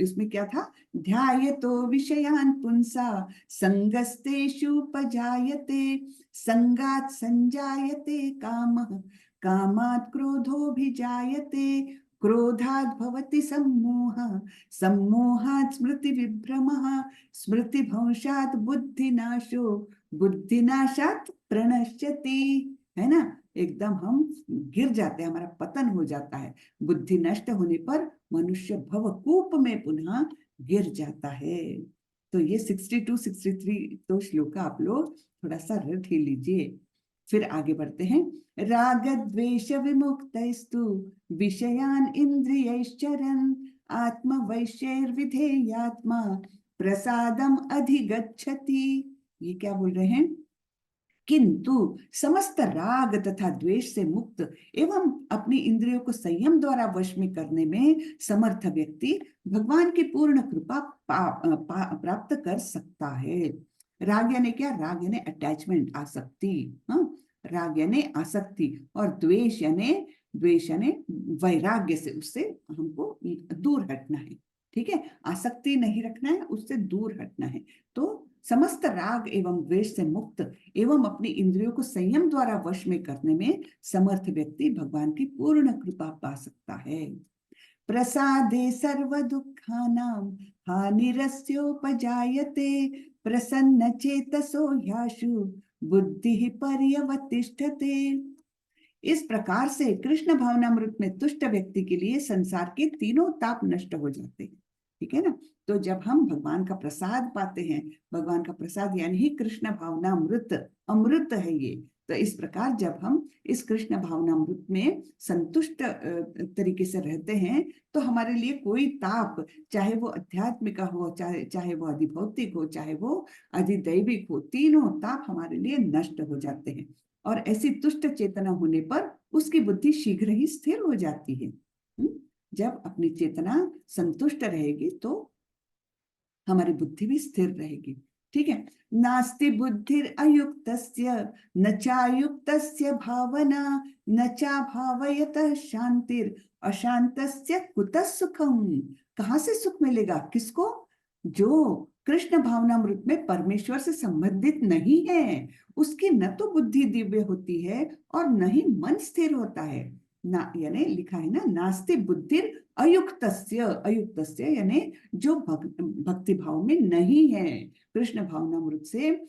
इसमें क्या था, ध्यायतो विषयान् पुंसा संगस्तेषुपजायते, संगात् संजायते कामः, कामात् क्रोधोऽभिजायते, क्रोधात् भवति सम्मोहः, सम्मोहात् स्मृति विभ्रमः, स्मृति भंशात् बुद्धिनाशो, बुद्धिनाशात् प्रणश्यति। है ना, एकदम हम गिर जाते हैं, हमारा पतन हो जाता है। बुद्धि नष्ट होने पर मनुष्य भवकूप में पुनः गिर जाता है। तो ये 62 63 तो श्लोक आप लोग थोड़ा सा रट ही लीजिए। फिर आगे बढ़ते हैं। राग द्वेष विमुक्तैस्तु विषयान् इंद्रियैश्चरन्, आत्म वैश्यैर्विधेयात्मा प्रसादम अधिगच्छति। ये क्या बोल रहे हैं, किंतु समस्त राग तथा द्वेष से मुक्त एवं अपनी इंद्रियों को संयम द्वारा वश में करने में समर्थ व्यक्ति भगवान की पूर्ण कृपा प्राप्त कर सकता है। राग यानी क्या, राग यानी अटैचमेंट, आसक्ति। हाँ, राग यानी आसक्ति, और द्वेष यानी वैराग्य से, उससे हमको दूर हटना है। ठीक है, आसक्ति नहीं रखना है, उससे दूर हटना है। तो समस्त राग एवं द्वेष से मुक्त एवं अपनी इंद्रियों को संयम द्वारा वश में करने में समर्थ व्यक्ति भगवान की पूर्ण कृपा पा सकता है। प्रसादे सर्व दुखानां हानिरस्योपजायते, प्रसन्न चेतसो ह्याशु बुद्धि पर्यवतिष्ठते। इस प्रकार से कृष्ण भावनामृत में तुष्ट व्यक्ति के लिए संसार के तीनों ताप नष्ट हो जाते हैं। ठीक है ना, तो जब हम भगवान का प्रसाद पाते हैं, भगवान का प्रसाद यानी ही कृष्ण भावनामृत, अमृत है ये। तो इस प्रकार जब हम इस कृष्ण भावनामृत में संतुष्ट तरीके से रहते हैं, तो हमारे लिए कोई ताप, चाहे वो अध्यात्मिक हो, चाहे वो अधिभौतिक हो, चाहे वो अधिदैविक हो, तीनों ताप हमारे लिए नष्ट हो जाते हैं। और ऐसी तुष्ट चेतना होने पर उसकी बुद्धि शीघ्र ही स्थिर हो जाती है। जब अपनी चेतना संतुष्ट रहेगी तो हमारी बुद्धि भी स्थिर रहेगी। ठीक है, नास्ति बुद्धिर अयुक्तस्य न चायुक्तस्य भावना, न चा भावयतः शांतिर अशांतस्य कुतः सुखम। कहाँ से सुख मिलेगा, किसको, जो कृष्ण भावनामृत में परमेश्वर से संबंधित नहीं है, उसकी न तो बुद्धि दिव्य होती है और न ही मन स्थिर होता है। ना यानी लिखा है ना, नास्ति बुद्धिर अयुक्तस्य, अयुक्तस्य यानी जो भक्ति भाव में नहीं है, कृष्ण भावनामृत से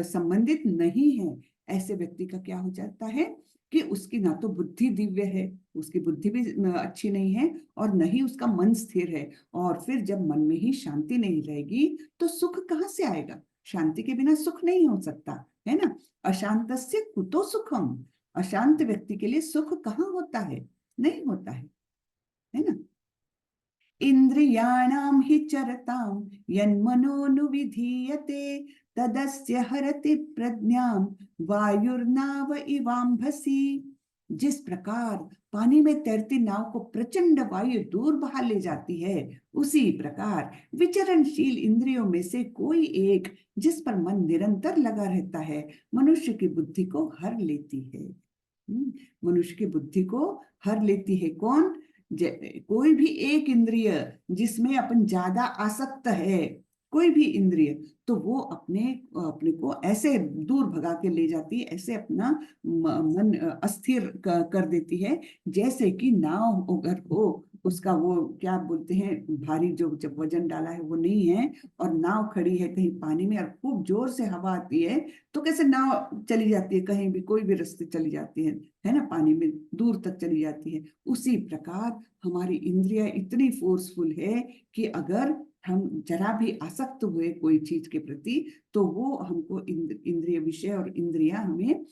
संबंधित नहीं है, ऐसे व्यक्ति का क्या हो जाता है, कि उसकी ना तो बुद्धि दिव्य है, उसकी बुद्धि भी अच्छी नहीं है, और न ही उसका मन स्थिर है। और फिर जब मन में ही शांति नहीं रहेगी तो सुख कहाँ से आएगा? शांति के बिना सुख नहीं हो सकता, है ना। अशांतस्य कुतो सुखम, अशांत व्यक्ति के लिए सुख कहाँ होता है? नहीं होता है ना। इंद्रियाणाम हि चरताम यन्मनोनुविधीयते तदस्य हरति प्रज्ञाम वायुर्नाव इवाम्भसी। जिस प्रकार पानी में तैरती नाव को प्रचंड वायु दूर बहा ले जाती है, उसी प्रकार विचरणशील इंद्रियों में से कोई एक जिस पर मन निरंतर लगा रहता है, मनुष्य की बुद्धि को हर लेती है। मनुष्य की बुद्धि को हर लेती है कौन? कोई भी एक इंद्रिय जिसमें अपन ज्यादा आसक्त है, कोई भी इंद्रिय, तो वो अपने अपने को ऐसे दूर भगा के ले जाती है, ऐसे अपना मन अस्थिर कर देती है, जैसे कि नाव अगर हो, उसका वो क्या बोलते हैं, भारी जो जब वजन डाला है वो नहीं है, और नाव खड़ी है कहीं पानी में और खूब जोर से हवा आती है, तो कैसे नाव चली जाती है, कहीं भी कोई भी रास्ते चली जाती है ना, पानी में दूर तक चली जाती है। उसी प्रकार हमारी इंद्रियां इतनी फोर्सफुल है कि अगर हम जरा भी आसक्त हुए कोई चीज के प्रति, तो वो हमको इंद्रिय विषय और इंद्रियां हमें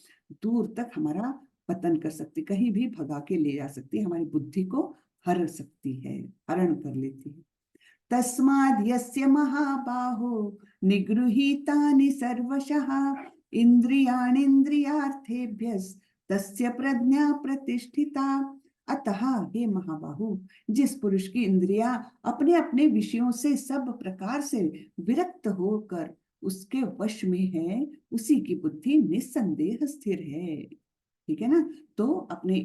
दूर तक हमारा पतन कर सकती, कहीं भी भगा के ले जा सकती है, हमारी बुद्धि को हर सकती है, हरण कर लेती है। तस्माद् यस्य महाबाहो निगृहीतानि सर्वशः इंद्रियाणीन्द्रियार्थेभ्यस्तस्य प्रज्ञा प्रतिष्ठिता। अतः हे महाबाहु, जिस पुरुष की इंद्रियां अपने अपने विषयों से सब प्रकार से विरक्त होकर उसके वश में है, उसी की बुद्धि निस्संदेह स्थिर है। ठीक है ना। तो अपने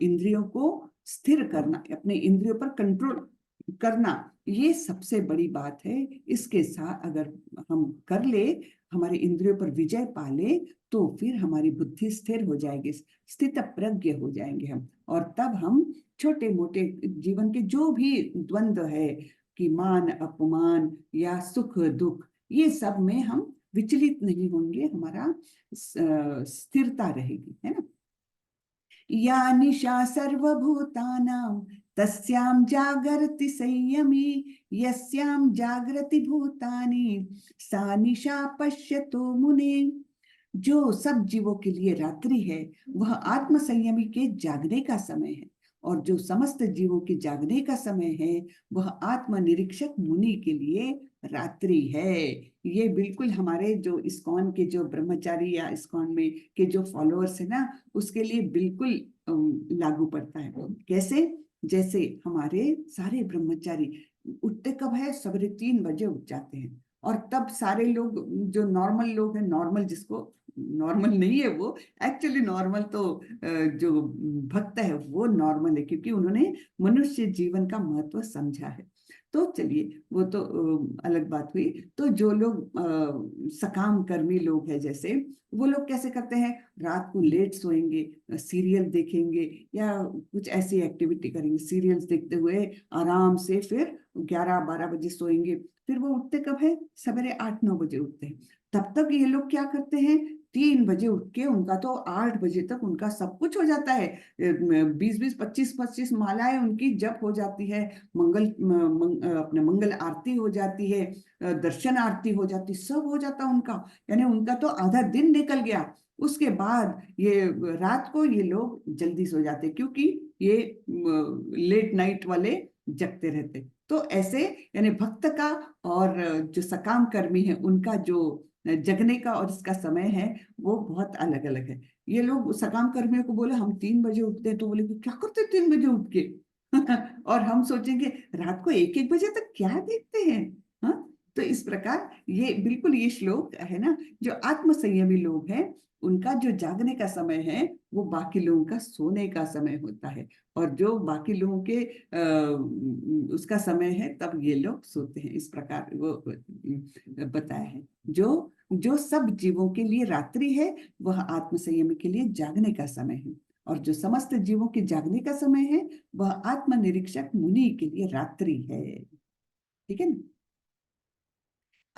इंद्रियों को स्थिर करना, अपने इंद्रियों पर कंट्रोल करना, ये सबसे बड़ी बात है। इसके साथ अगर हम कर ले, हमारे इंद्रियों पर विजय पा ले, तो फिर हमारी बुद्धि स्थिर हो जाएगी, स्थित प्रज्ञ हो जाएंगे हम, और तब हम छोटे मोटे जीवन के जो भी द्वंद्व है कि मान अपमान या सुख दुख, ये सब में हम विचलित नहीं होंगे, हमारा स्थिरता रहेगी, है ना। या निशा सर्वभूतानां तस्यां जागर्ति संयमी, यस्यां जागृति भूतानि सा निशा पश्यतो मुने। जो सब जीवों के लिए रात्रि है, वह आत्म संयमी के जागने का समय है, और जो समस्त जीवों के जागने का समय है, वह आत्म निरीक्षक मुनि के लिए रात्रि है। ये बिल्कुल हमारे जो इस्कॉन के जो ब्रह्मचारी या इस्कॉन में के जो फॉलोअर्स है ना, उसके लिए बिल्कुल लागू पड़ता है। कैसे? जैसे हमारे सारे ब्रह्मचारी उठते कब है? सवेरे 3 बजे उठ जाते हैं, और तब सारे लोग जो नॉर्मल लोग हैं, नॉर्मल जिसको नॉर्मल नहीं है वो, एक्चुअली नॉर्मल तो जो भक्त है वो नॉर्मल है, क्योंकि उन्होंने मनुष्य जीवन का महत्व समझा है। तो चलिए, वो तो अलग बात हुई। तो जो लोग सकाम कर्मी लोग हैं, जैसे वो लोग कैसे करते हैं? रात को लेट सोएंगे, सीरियल देखेंगे या कुछ ऐसी एक्टिविटी करेंगे, सीरियल्स देखते हुए आराम से फिर 11-12 बजे सोएंगे। फिर वो उठते कब है? सवेरे 8-9 बजे उठते हैं। तब तक ये लोग क्या करते हैं? 3 बजे उठ के उनका तो 8 बजे तक उनका सब कुछ हो जाता है। 20-20, 25-25 मालाएं उनकी जप हो जाती है, अपने मंगल आरती हो जाती है, दर्शन आरती हो जाती, सब हो जाता उनका। यानी उनका तो आधा दिन निकल गया। उसके बाद ये रात को ये लोग जल्दी सो जाते, क्योंकि ये लेट नाइट वाले जगते रहते। तो ऐसे यानी भक्त का और जो सकाम कर्मी है उनका जो जगने का और इसका समय है, वो बहुत अलग अलग है। ये लोग सकाम कर्मियों को बोले हम 3 बजे उठते हैं, तो बोले कि क्या करते 3 बजे उठ के? और हम सोचेंगे रात को 1-1 बजे तक क्या देखते हैं। हाँ, तो इस प्रकार ये बिल्कुल ये श्लोक है ना, जो आत्म संयमी लोग हैं उनका जो जागने का समय है, वो बाकी लोगों का सोने का समय होता है, और जो बाकी लोगों के उसका समय है तब ये लोग सोते हैं। इस प्रकार वो बताया है। जो जो सब जीवों के लिए रात्रि है, वह आत्म संयमी के लिए जागने का समय है, और जो समस्त जीवों के जागने का समय है, वह आत्म निरीक्षक मुनि के लिए रात्रि है। ठीक है ना।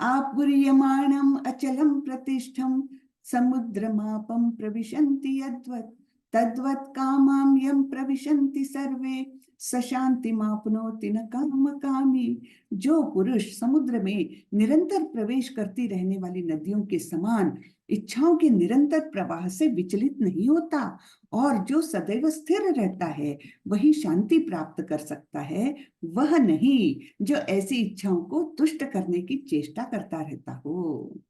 आपूर्यमाणम अचलम प्रतिष्ठम समुद्रमापम प्रविशन्ति यद्वत् तद्वत् कामां यं प्रविशन्ति सर्वे स शान्तिमाप्नोति न काम कामी। जो पुरुष समुद्र में निरंतर प्रवेश करती रहने वाली नदियों के समान इच्छाओं के निरंतर प्रवाह से विचलित नहीं होता और जो सदैव स्थिर रहता है वही शांति प्राप्त कर सकता है, वह नहीं जो ऐसी इच्छाओं को तुष्ट करने की चेष्टा करता रहता हो।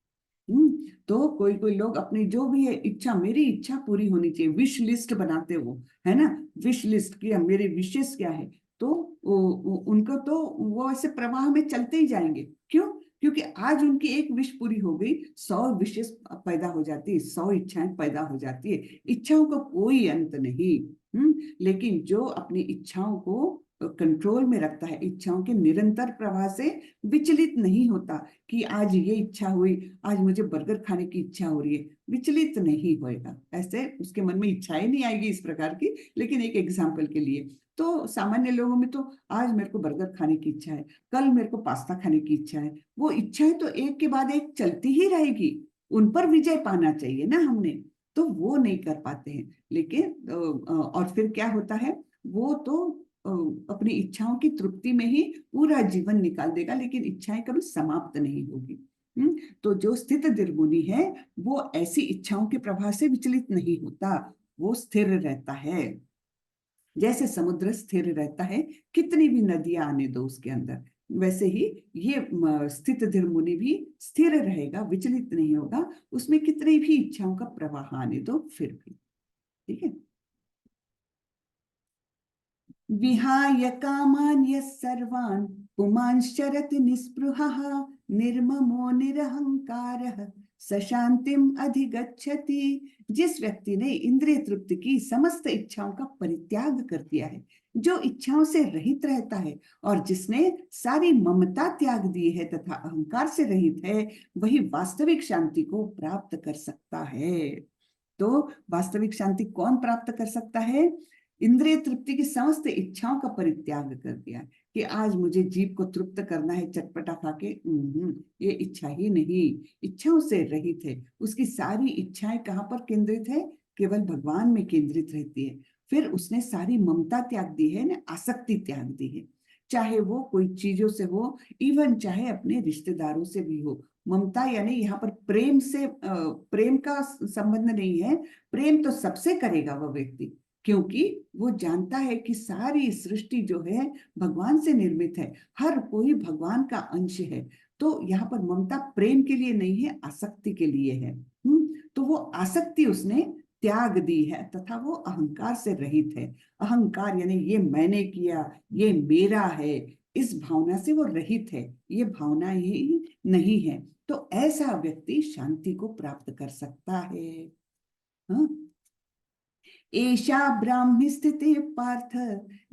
तो कोई कोई लोग अपनी जो भी है इच्छा, मेरी इच्छा पूरी होनी चाहिए, विश लिस्ट बनाते हो, है ना, विश लिस्ट किया, मेरे विशेष क्या है, तो उनको तो वो ऐसे प्रवाह में चलते ही जाएंगे। क्यों? क्योंकि आज उनकी एक विश पूरी हो गई, 100 विशेष पैदा हो जाती है, 100 इच्छाएं पैदा हो जाती है। इच्छाओं का कोई अंत नहीं। लेकिन जो अपनी इच्छाओं को कंट्रोल में रखता है, इच्छाओं के निरंतर प्रवाह से विचलित नहीं होता कि आज ये इच्छा हुई, आज मुझे बर्गर खाने की इच्छा हो रही है, विचलित नहीं होएगा, ऐसे उसके मन में इच्छाएं नहीं आएगी इस प्रकार की। लेकिन एक एग्जाम्पल के लिए, तो सामान्य लोगों में तो आज मेरे को बर्गर खाने की इच्छा है, कल मेरे को पास्ता खाने की इच्छा है, वो इच्छाएं तो एक के बाद एक चलती ही रहेगी, उन पर विजय पाना चाहिए ना हमने, तो वो नहीं कर पाते हैं। लेकिन और फिर क्या होता है, वो तो अपनी इच्छाओं की तृप्ति में ही पूरा जीवन निकाल देगा, लेकिन इच्छाएं कभी समाप्त नहीं होगी। तो जो स्थित निर्गुणी है वो ऐसी इच्छाओं के प्रभाव से विचलित नहीं होता, वो स्थिर रहता है, जैसे समुद्र स्थिर रहता है, कितनी भी नदियां आने दो उसके अंदर, वैसे ही ये स्थित निर्गुणी भी स्थिर रहेगा, विचलित नहीं होगा, उसमें कितनी भी इच्छाओं का प्रवाह आने दो फिर भी। ठीक है। विहाय कामान् यः सर्वान् पुमांश्चरति निःस्पृहः निर्ममो निरहंकारः स शांतिम अधिगच्छति। जिस व्यक्ति ने इंद्रिय तृप्ति की समस्त इच्छाओं का परित्याग कर दिया है, जो इच्छाओं से रहित रहता है और जिसने सारी ममता त्याग दी है तथा अहंकार से रहित है, वही वास्तविक शांति को प्राप्त कर सकता है। तो वास्तविक शांति कौन प्राप्त कर सकता है? इंद्रिय तृप्ति की समस्त इच्छाओं का परित्याग कर दिया कि आज मुझे जीभ को तृप्त करना है चटपटा खा के, ये इच्छा ही नहीं, इच्छाओं से रहित है, उसकी सारी इच्छाएं कहाँ पर केंद्रित है? केवल भगवान में केंद्रित रहती है। फिर उसने सारी ममता त्याग दी है ना, आसक्ति त्याग दी है, चाहे वो कोई चीजों से हो, इवन चाहे अपने रिश्तेदारों से भी हो। ममता यानी यहाँ पर प्रेम से प्रेम का संबंध नहीं है, प्रेम तो सबसे करेगा वह व्यक्ति, क्योंकि वो जानता है कि सारी सृष्टि जो है भगवान से निर्मित है, हर कोई भगवान का अंश है। तो यहाँ पर ममता प्रेम के लिए नहीं है, आसक्ति के लिए है। तो वो आसक्ति उसने त्याग दी है तथा वो अहंकार से रहित है। अहंकार यानी ये मैंने किया, ये मेरा है, इस भावना से वो रहित है, ये भावना ही नहीं है। तो ऐसा व्यक्ति शांति को प्राप्त कर सकता है। हाँ? एषा ब्राह्मी स्थितिः पार्थ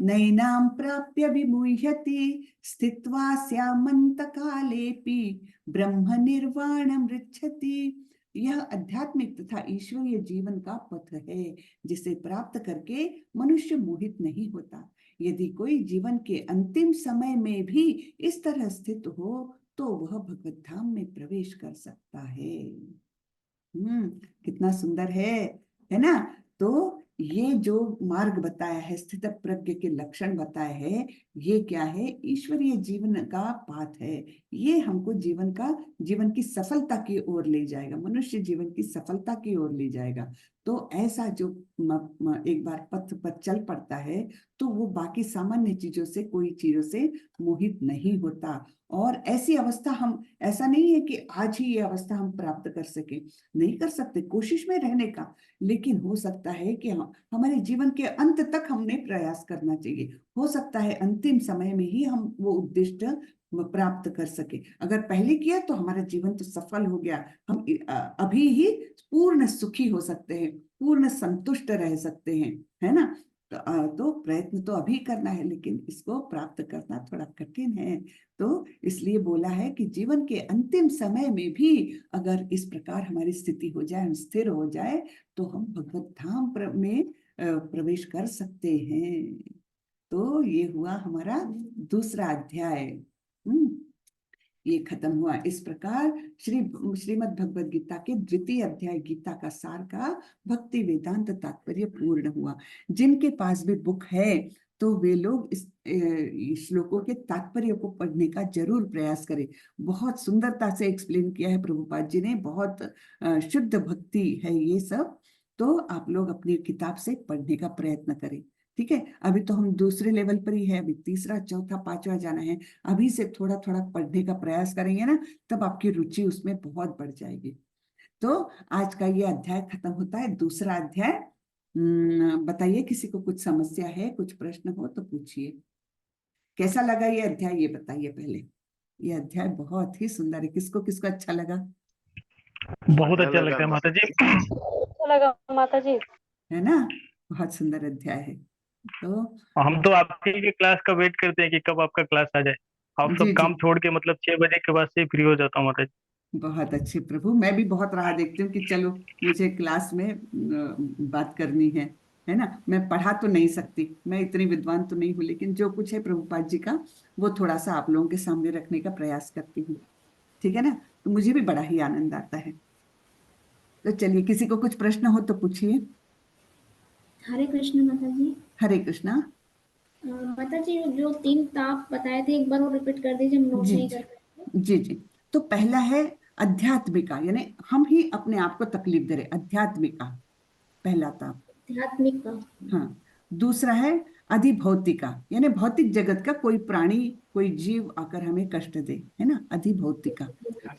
नैनां प्राप्य विमुह्यति स्थित्वा स्यामन्तकालेऽपि ब्रह्म निर्वाणं ऋच्छति। यह आध्यात्मिक तथा ईश्वरीय जीवन का पथ है, जिसे प्राप्त करके मनुष्य मोहित नहीं होता। यदि कोई जीवन के अंतिम समय में भी इस तरह स्थित हो तो वह भगवत धाम में प्रवेश कर सकता है। कितना सुंदर है ना। तो ये जो मार्ग बताया है, स्थित प्रज्ञ के लक्षण बताए हैं, ये क्या है? ईश्वरीय जीवन का पाठ है। ये हमको जीवन की सफलता की ओर ले जाएगा, मनुष्य जीवन की सफलता की ओर ले जाएगा। तो ऐसा जो एक बार पथ पर चल पड़ता है तो वो बाकी सामान्य चीजों से, कोई चीजों से मोहित नहीं होता। और ऐसी अवस्था हम, ऐसा नहीं है कि आज ही ये अवस्था हम प्राप्त कर सके, नहीं कर सकते, कोशिश में रहने का, लेकिन हो सकता है कि हमारे जीवन के अंत तक हमने प्रयास करना चाहिए। हो सकता है अंतिम समय में ही हम वो उद्देश्य प्राप्त कर सके। अगर पहले किया तो हमारा जीवन तो सफल हो गया, हम अभी ही पूर्ण सुखी हो सकते हैं, पूर्ण संतुष्ट रह सकते हैं, है ना। तो प्रयत्न तो अभी करना है, लेकिन इसको प्राप्त करना थोड़ा कठिन है। तो इसलिए बोला है कि जीवन के अंतिम समय में भी अगर इस प्रकार हमारी स्थिति हो जाए, हम स्थिर हो जाए, तो हम भगवत धाम में प्रवेश कर सकते हैं। तो ये हुआ हमारा दूसरा अध्याय। ये खत्म हुआ। इस प्रकार श्रीमद् भगवद गीता के द्वितीय अध्याय गीता का सार का भक्ति वेदांत तात्पर्य पूर्ण हुआ। जिनके पास भी बुक है तो वे लोग इस श्लोकों के तात्पर्य को पढ़ने का जरूर प्रयास करें। बहुत सुंदरता से एक्सप्लेन किया है प्रभुपाद जी ने, बहुत शुद्ध भक्ति है ये सब। तो आप लोग अपनी किताब से पढ़ने का प्रयत्न करें। ठीक है, अभी तो हम दूसरे लेवल पर ही है, अभी तीसरा चौथा पांचवा जाना है। अभी से थोड़ा थोड़ा पढ़ने का प्रयास करेंगे ना, तब आपकी रुचि उसमें बहुत बढ़ जाएगी। तो आज का ये अध्याय खत्म होता है। दूसरा अध्याय बताइए, किसी को कुछ समस्या है, कुछ प्रश्न हो तो पूछिए। कैसा लगा ये अध्याय, ये बताइए पहले। ये अध्याय बहुत ही सुंदर है। किसको किसको अच्छा लगा? बहुत अच्छा लगता है माता जी। अच्छा लगा माता जी। है ना, बहुत सुंदर अध्याय है। तो हम तो आपकी क्लास का वेट करते हैं कि कब आपका क्लास आ जाए। आप जी सब जी, काम छोड़ के मतलब 6 बजे के बाद से फ्री हो जाता हूँ माता जी। बहुत अच्छे प्रभु। मैं भी बहुत राह देखती हूँ कि चलो मुझे क्लास में बात करनी है ना। मैं पढ़ा तो नहीं सकती, मैं इतनी विद्वान तो नहीं हूँ, लेकिन जो कुछ है प्रभुपाद जी का वो थोड़ा सा आप लोगों के सामने रखने का प्रयास करती हूँ। ठीक है ना, तो मुझे भी बड़ा ही आनंद आता है। तो चलिए, किसी को कुछ प्रश्न हो तो पूछिए। हरे कृष्ण माता जी। हरे कृष्णा। माता जी, जो 3 ताप बताए थे एक बार वो रिपीट कर दीजिए, हम नोट जी नहीं जी कर पाए। जी जी। तो पहला है अध्यात्मिका, यानी हम ही अपने आप को तकलीफ दे रहे, अध्यात्मिका पहला ताप। आध्यात्मिक का। हाँ। दूसरा है अधिभौतिका, यानी भौतिक जगत का कोई प्राणी, कोई जीव आकर हमें कष्ट दे, है ना, अधिभौतिका।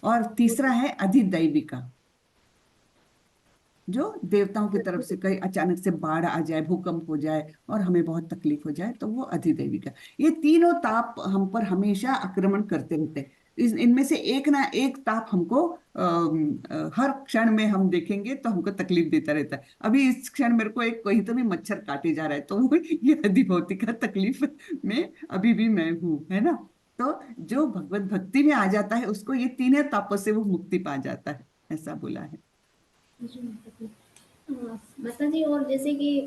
और तीसरा है अधिदैविका, जो देवताओं की तरफ से कहीं अचानक से बाढ़ आ जाए, भूकंप हो जाए और हमें बहुत तकलीफ हो जाए, तो वो अधिदैविका। ये तीनों ताप हम पर हमेशा आक्रमण करते रहते हैं। इनमें से एक ना एक ताप हमको हर क्षण में हम देखेंगे तो हमको तकलीफ देता रहता है। अभी इस क्षण मेरे को एक कहीं तो भी मच्छर काटे जा रहा है, तो ये अधिभौतिका तकलीफ में अभी भी मैं हूँ, है ना। तो जो भगवत भक्ति में आ जाता है उसको ये तीनों तापों से वो मुक्ति पा जाता है, ऐसा बोला है। जी माता जी। माता जी, और जैसे कि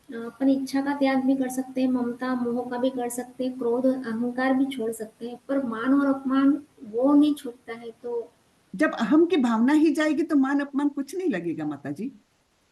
अपन इच्छा का त्याग भी कर सकते हैं, ममता मोह का भी कर सकते हैं, क्रोध और अहंकार भी छोड़ सकते हैं, पर मान और अपमान वो नहीं छूटता है। तो जब अहम की भावना ही जाएगी तो मान अपमान कुछ नहीं लगेगा माता जी।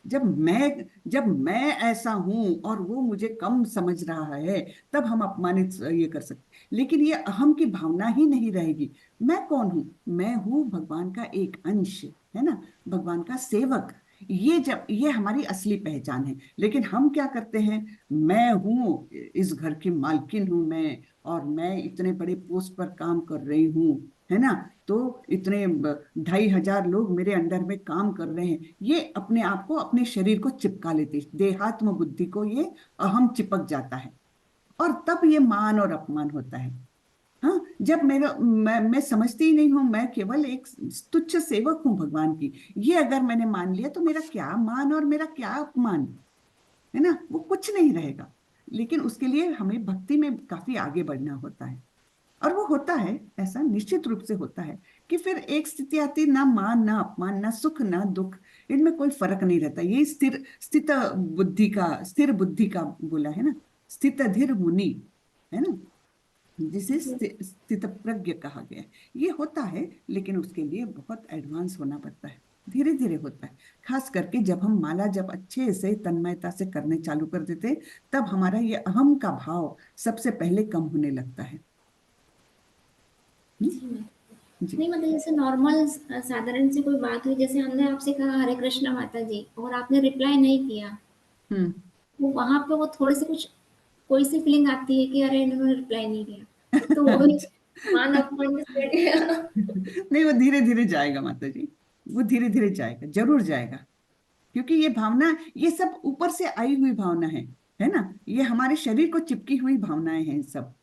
जब मैं ऐसा हूं और वो मुझे कम समझ रहा है, तब हम अपमानित ये कर सकते। लेकिन ये अहम की भावना ही नहीं रहेगी। मैं कौन हूं? मैं हूं भगवान का एक अंश, है ना, भगवान का सेवक। ये हमारी असली पहचान है। लेकिन हम क्या करते हैं, मैं हूं, इस घर की मालकिन हूं मैं, और मैं इतने बड़े पोस्ट पर काम कर रही हूँ, है ना, तो इतने 2,500 लोग मेरे अंडर में काम कर रहे हैं। ये अपने आप को, अपने शरीर को चिपका लेते, देहात्म बुद्धि को ये अहम चिपक जाता है, और तब ये मान और अपमान होता है। हाँ, जब मैं समझती ही नहीं हूं, मैं केवल एक तुच्छ सेवक हूं भगवान की, ये अगर मैंने मान लिया तो मेरा क्या मान और मेरा क्या अपमान, है ना, वो कुछ नहीं रहेगा। लेकिन उसके लिए हमें भक्ति में काफी आगे बढ़ना होता है, और वो होता है, ऐसा निश्चित रूप से होता है कि फिर एक स्थिति आती, ना मान ना अपमान, ना सुख ना दुख, इनमें कोई फर्क नहीं रहता। ये स्थिर बुद्धि का बोला है ना, स्थित धीर मुनि, है ना, जिसे स्थित प्रज्ञ कहा गया है। ये होता है, लेकिन उसके लिए बहुत एडवांस होना पड़ता है, धीरे धीरे होता है। खास करके जब हम माला जब अच्छे से तन्मयता से करने चालू कर देते हैं, तब हमारा ये अहम का भाव सबसे पहले कम होने लगता है। जी माता जी। जी। नहीं मतलब जैसे नॉर्मल साधारण सी कोई बात हुई, जैसे हमने आपसे कहा हरे कृष्ण माता जी और आपने रिप्लाई नहीं किया, हम्म। वो वहां पे वो थोड़ी सी कुछ कोई सी फीलिंग आती है कि अरे इन्होंने रिप्लाई नहीं किया, तो वो भी मान अपमान में सेट गया। नहीं, वो धीरे धीरे जाएगा माता जी, वो धीरे धीरे जाएगा, जरूर जाएगा। क्योंकि ये भावना, ये सब ऊपर से आई हुई भावना है ना, ये हमारे शरीर को चिपकी हुई भावनाएं हैं सब।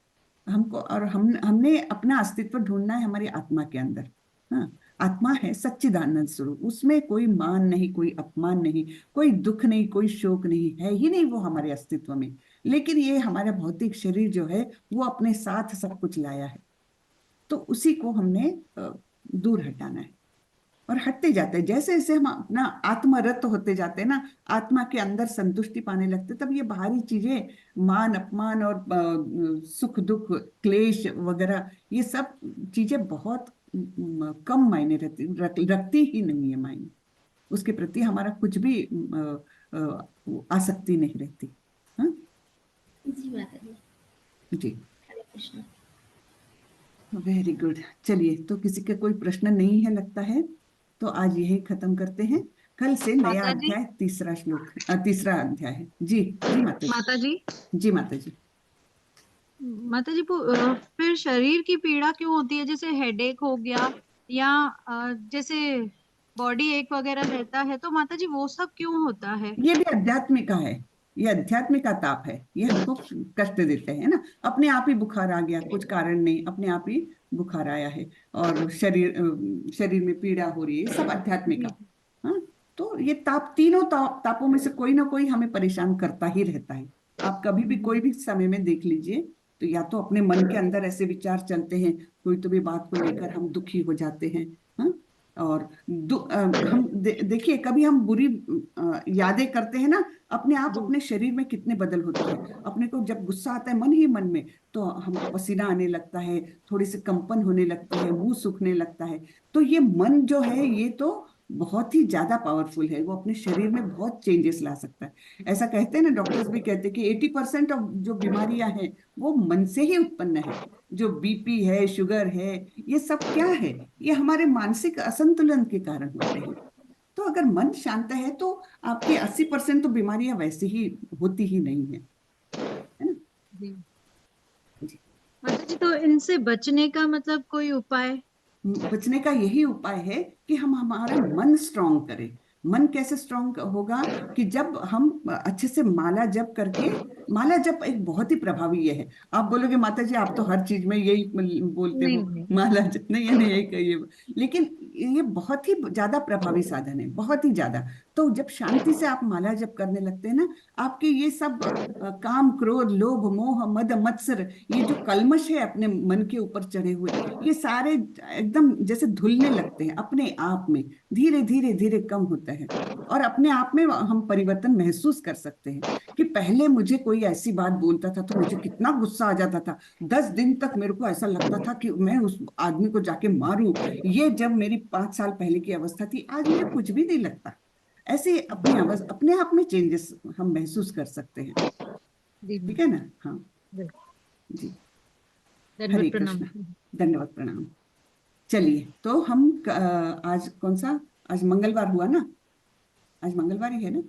हमको, और हमने अपना अस्तित्व ढूंढना है हमारी आत्मा के अंदर। हाँ, आत्मा है सच्चिदानंद स्वरूप, उसमें कोई मान नहीं, कोई अपमान नहीं, कोई दुख नहीं, कोई शोक नहीं, है ही नहीं वो हमारे अस्तित्व में। लेकिन ये हमारा भौतिक शरीर जो है, वो अपने साथ सब कुछ लाया है, तो उसी को हमने दूर हटाना है। और हटते जाते हैं, जैसे जैसे हम अपना आत्मरत होते जाते हैं ना, आत्मा के अंदर संतुष्टि पाने लगते, तब ये बाहरी चीजें, मान अपमान और सुख दुख क्लेश वगैरह, ये सब चीजें बहुत कम मायने रखती ही नहीं है मायने, उसके प्रति हमारा कुछ भी आसक्ति नहीं रहती। हाँ जी माता जी। जी, हरे कृष्ण। Very good. चलिए, तो किसी का कोई प्रश्न नहीं है लगता है, तो आज यही खत्म करते हैं। कल से नया माता जी। अध्याय, तीसरा श्लोक, तीसरा अध्याय है। जी जी माता माता जी। जी, जी माता जी। माता जी फिर शरीर की पीड़ा क्यों होती है, जैसे हेडेक हो गया या जैसे बॉडी एक वगैरह रहता है, तो माता जी वो सब क्यों होता है? ये भी अध्यात्मिक का है, ये अध्यात्मिक का ताप है, ये हमको कष्ट देते हैं ना। अपने आप ही बुखार आ गया, कुछ कारण नहीं, अपने आप ही बुखार आया है और शरीर में पीड़ा हो रही है, ये सब अध्यात्मिक का। हाँ, तो ये ताप, तीनों तापों में से कोई ना कोई हमें परेशान करता ही रहता है। आप कभी भी कोई भी समय में देख लीजिए, तो या तो अपने मन के अंदर ऐसे विचार चलते हैं, कोई तो भी बात को लेकर हम दुखी हो जाते हैं। हाँ, और हम देखिए, कभी हम बुरी यादें करते हैं ना, अपने आप अपने शरीर में कितने बदल होते हैं। अपने को जब गुस्सा आता है मन ही मन में, तो हमको पसीना आने लगता है, थोड़ी सी कंपन होने लगती है, मुंह सूखने लगता है। तो ये मन जो है, ये तो बहुत ही ज्यादा पावरफुल है, वो अपने शरीर में बहुत चेंजेस ला सकता है। ऐसा कहते हैं ना, डॉक्टर्स भी कहते हैं कि 80% ऑफ जो बीमारियां हैं वो मन से ही उत्पन्न है। जो बीपी है, शुगर है, ये सब क्या है? ये हमारे मानसिक असंतुलन के कारण होते हैं। तो अगर मन शांत है तो आपकी 80% तो बीमारियां वैसे ही होती ही नहीं है ना। जी जी। माता जी, तो इनसे बचने का मतलब कोई उपाय? बचने का यही उपाय है कि हम हमारा मन स्ट्रांग करें। मन कैसे स्ट्रांग होगा? कि जब हम अच्छे से माला जप करके, माला जप एक बहुत ही प्रभावी ये है। आप बोलोगे माता जी आप तो हर चीज में यही बोलते नहीं हो, नहीं। माला जप नहीं है, नहीं यही कहिए, लेकिन ये बहुत ही ज्यादा प्रभावी साधन है, बहुत ही ज्यादा। तो जब शांति से आप माला जप करने लगते हैं ना, आपके ये सब काम, क्रोध, लोभ, मोह, मद, मत्सर, ये जो कल्मश है अपने मन के ऊपर चढ़े हुए, ये सारे एकदम जैसे धुलने लगते हैं अपने आप में, धीरे धीरे धीरे कम होता है। और अपने आप में हम परिवर्तन महसूस कर सकते हैं कि पहले मुझे कोई ऐसी बात बोलता था तो मुझे कितना गुस्सा आ जाता था, 10 दिन तक मेरे को ऐसा लगता था कि मैं उस आदमी को जाके मारूं। ये जब मेरी 5 साल पहले की अवस्था थी, आज मुझे कुछ भी नहीं लगता। ऐसे अपने आप में चेंजेस हम महसूस कर सकते हैं। जी ठीक है ना। हाँ बिल्कुल। जी, हरे दंडवत प्रणाम। कृष्ण, धन्यवाद, प्रणाम। चलिए, तो हम आज कौन सा, आज मंगलवार हुआ ना, आज मंगलवार ही है ना।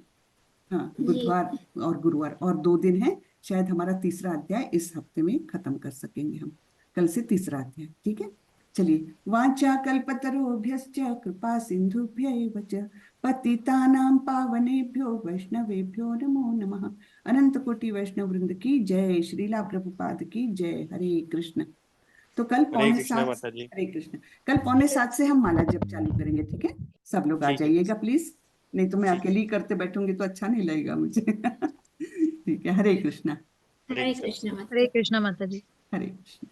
हाँ, जी। बुधवार और गुरुवार और 2 दिन है, शायद हमारा तीसरा अध्याय इस हफ्ते में खत्म कर सकेंगे हम। कल से तीसरा अध्याय, ठीक है। चलिए, वाचा कल्पतरुभ्यश्च कृपा सिंधुभ्यैव च पतितानां पावनेभ्यो वैष्णवेभ्यो नमो नमः। अनंत कोटि वैष्णव वृंद की जय, श्रीला प्रभुपाद की जय। हरे कृष्ण। तो कल हरे पौने कृष्णा 7, माता जी। हरे कृष्ण, कल पौने 7 से हम माला जप चालू करेंगे, ठीक है। सब लोग आ ठीक है। जाइएगा प्लीज, नहीं तो मैं ठीक है। अकेली करते बैठूंगी तो अच्छा नहीं लगेगा मुझे। ठीक है, हरे कृष्णा, हरे हरे कृष्णा। कृष्ण माता। हरे कृष्णा माता जी। हरे कृष्ण।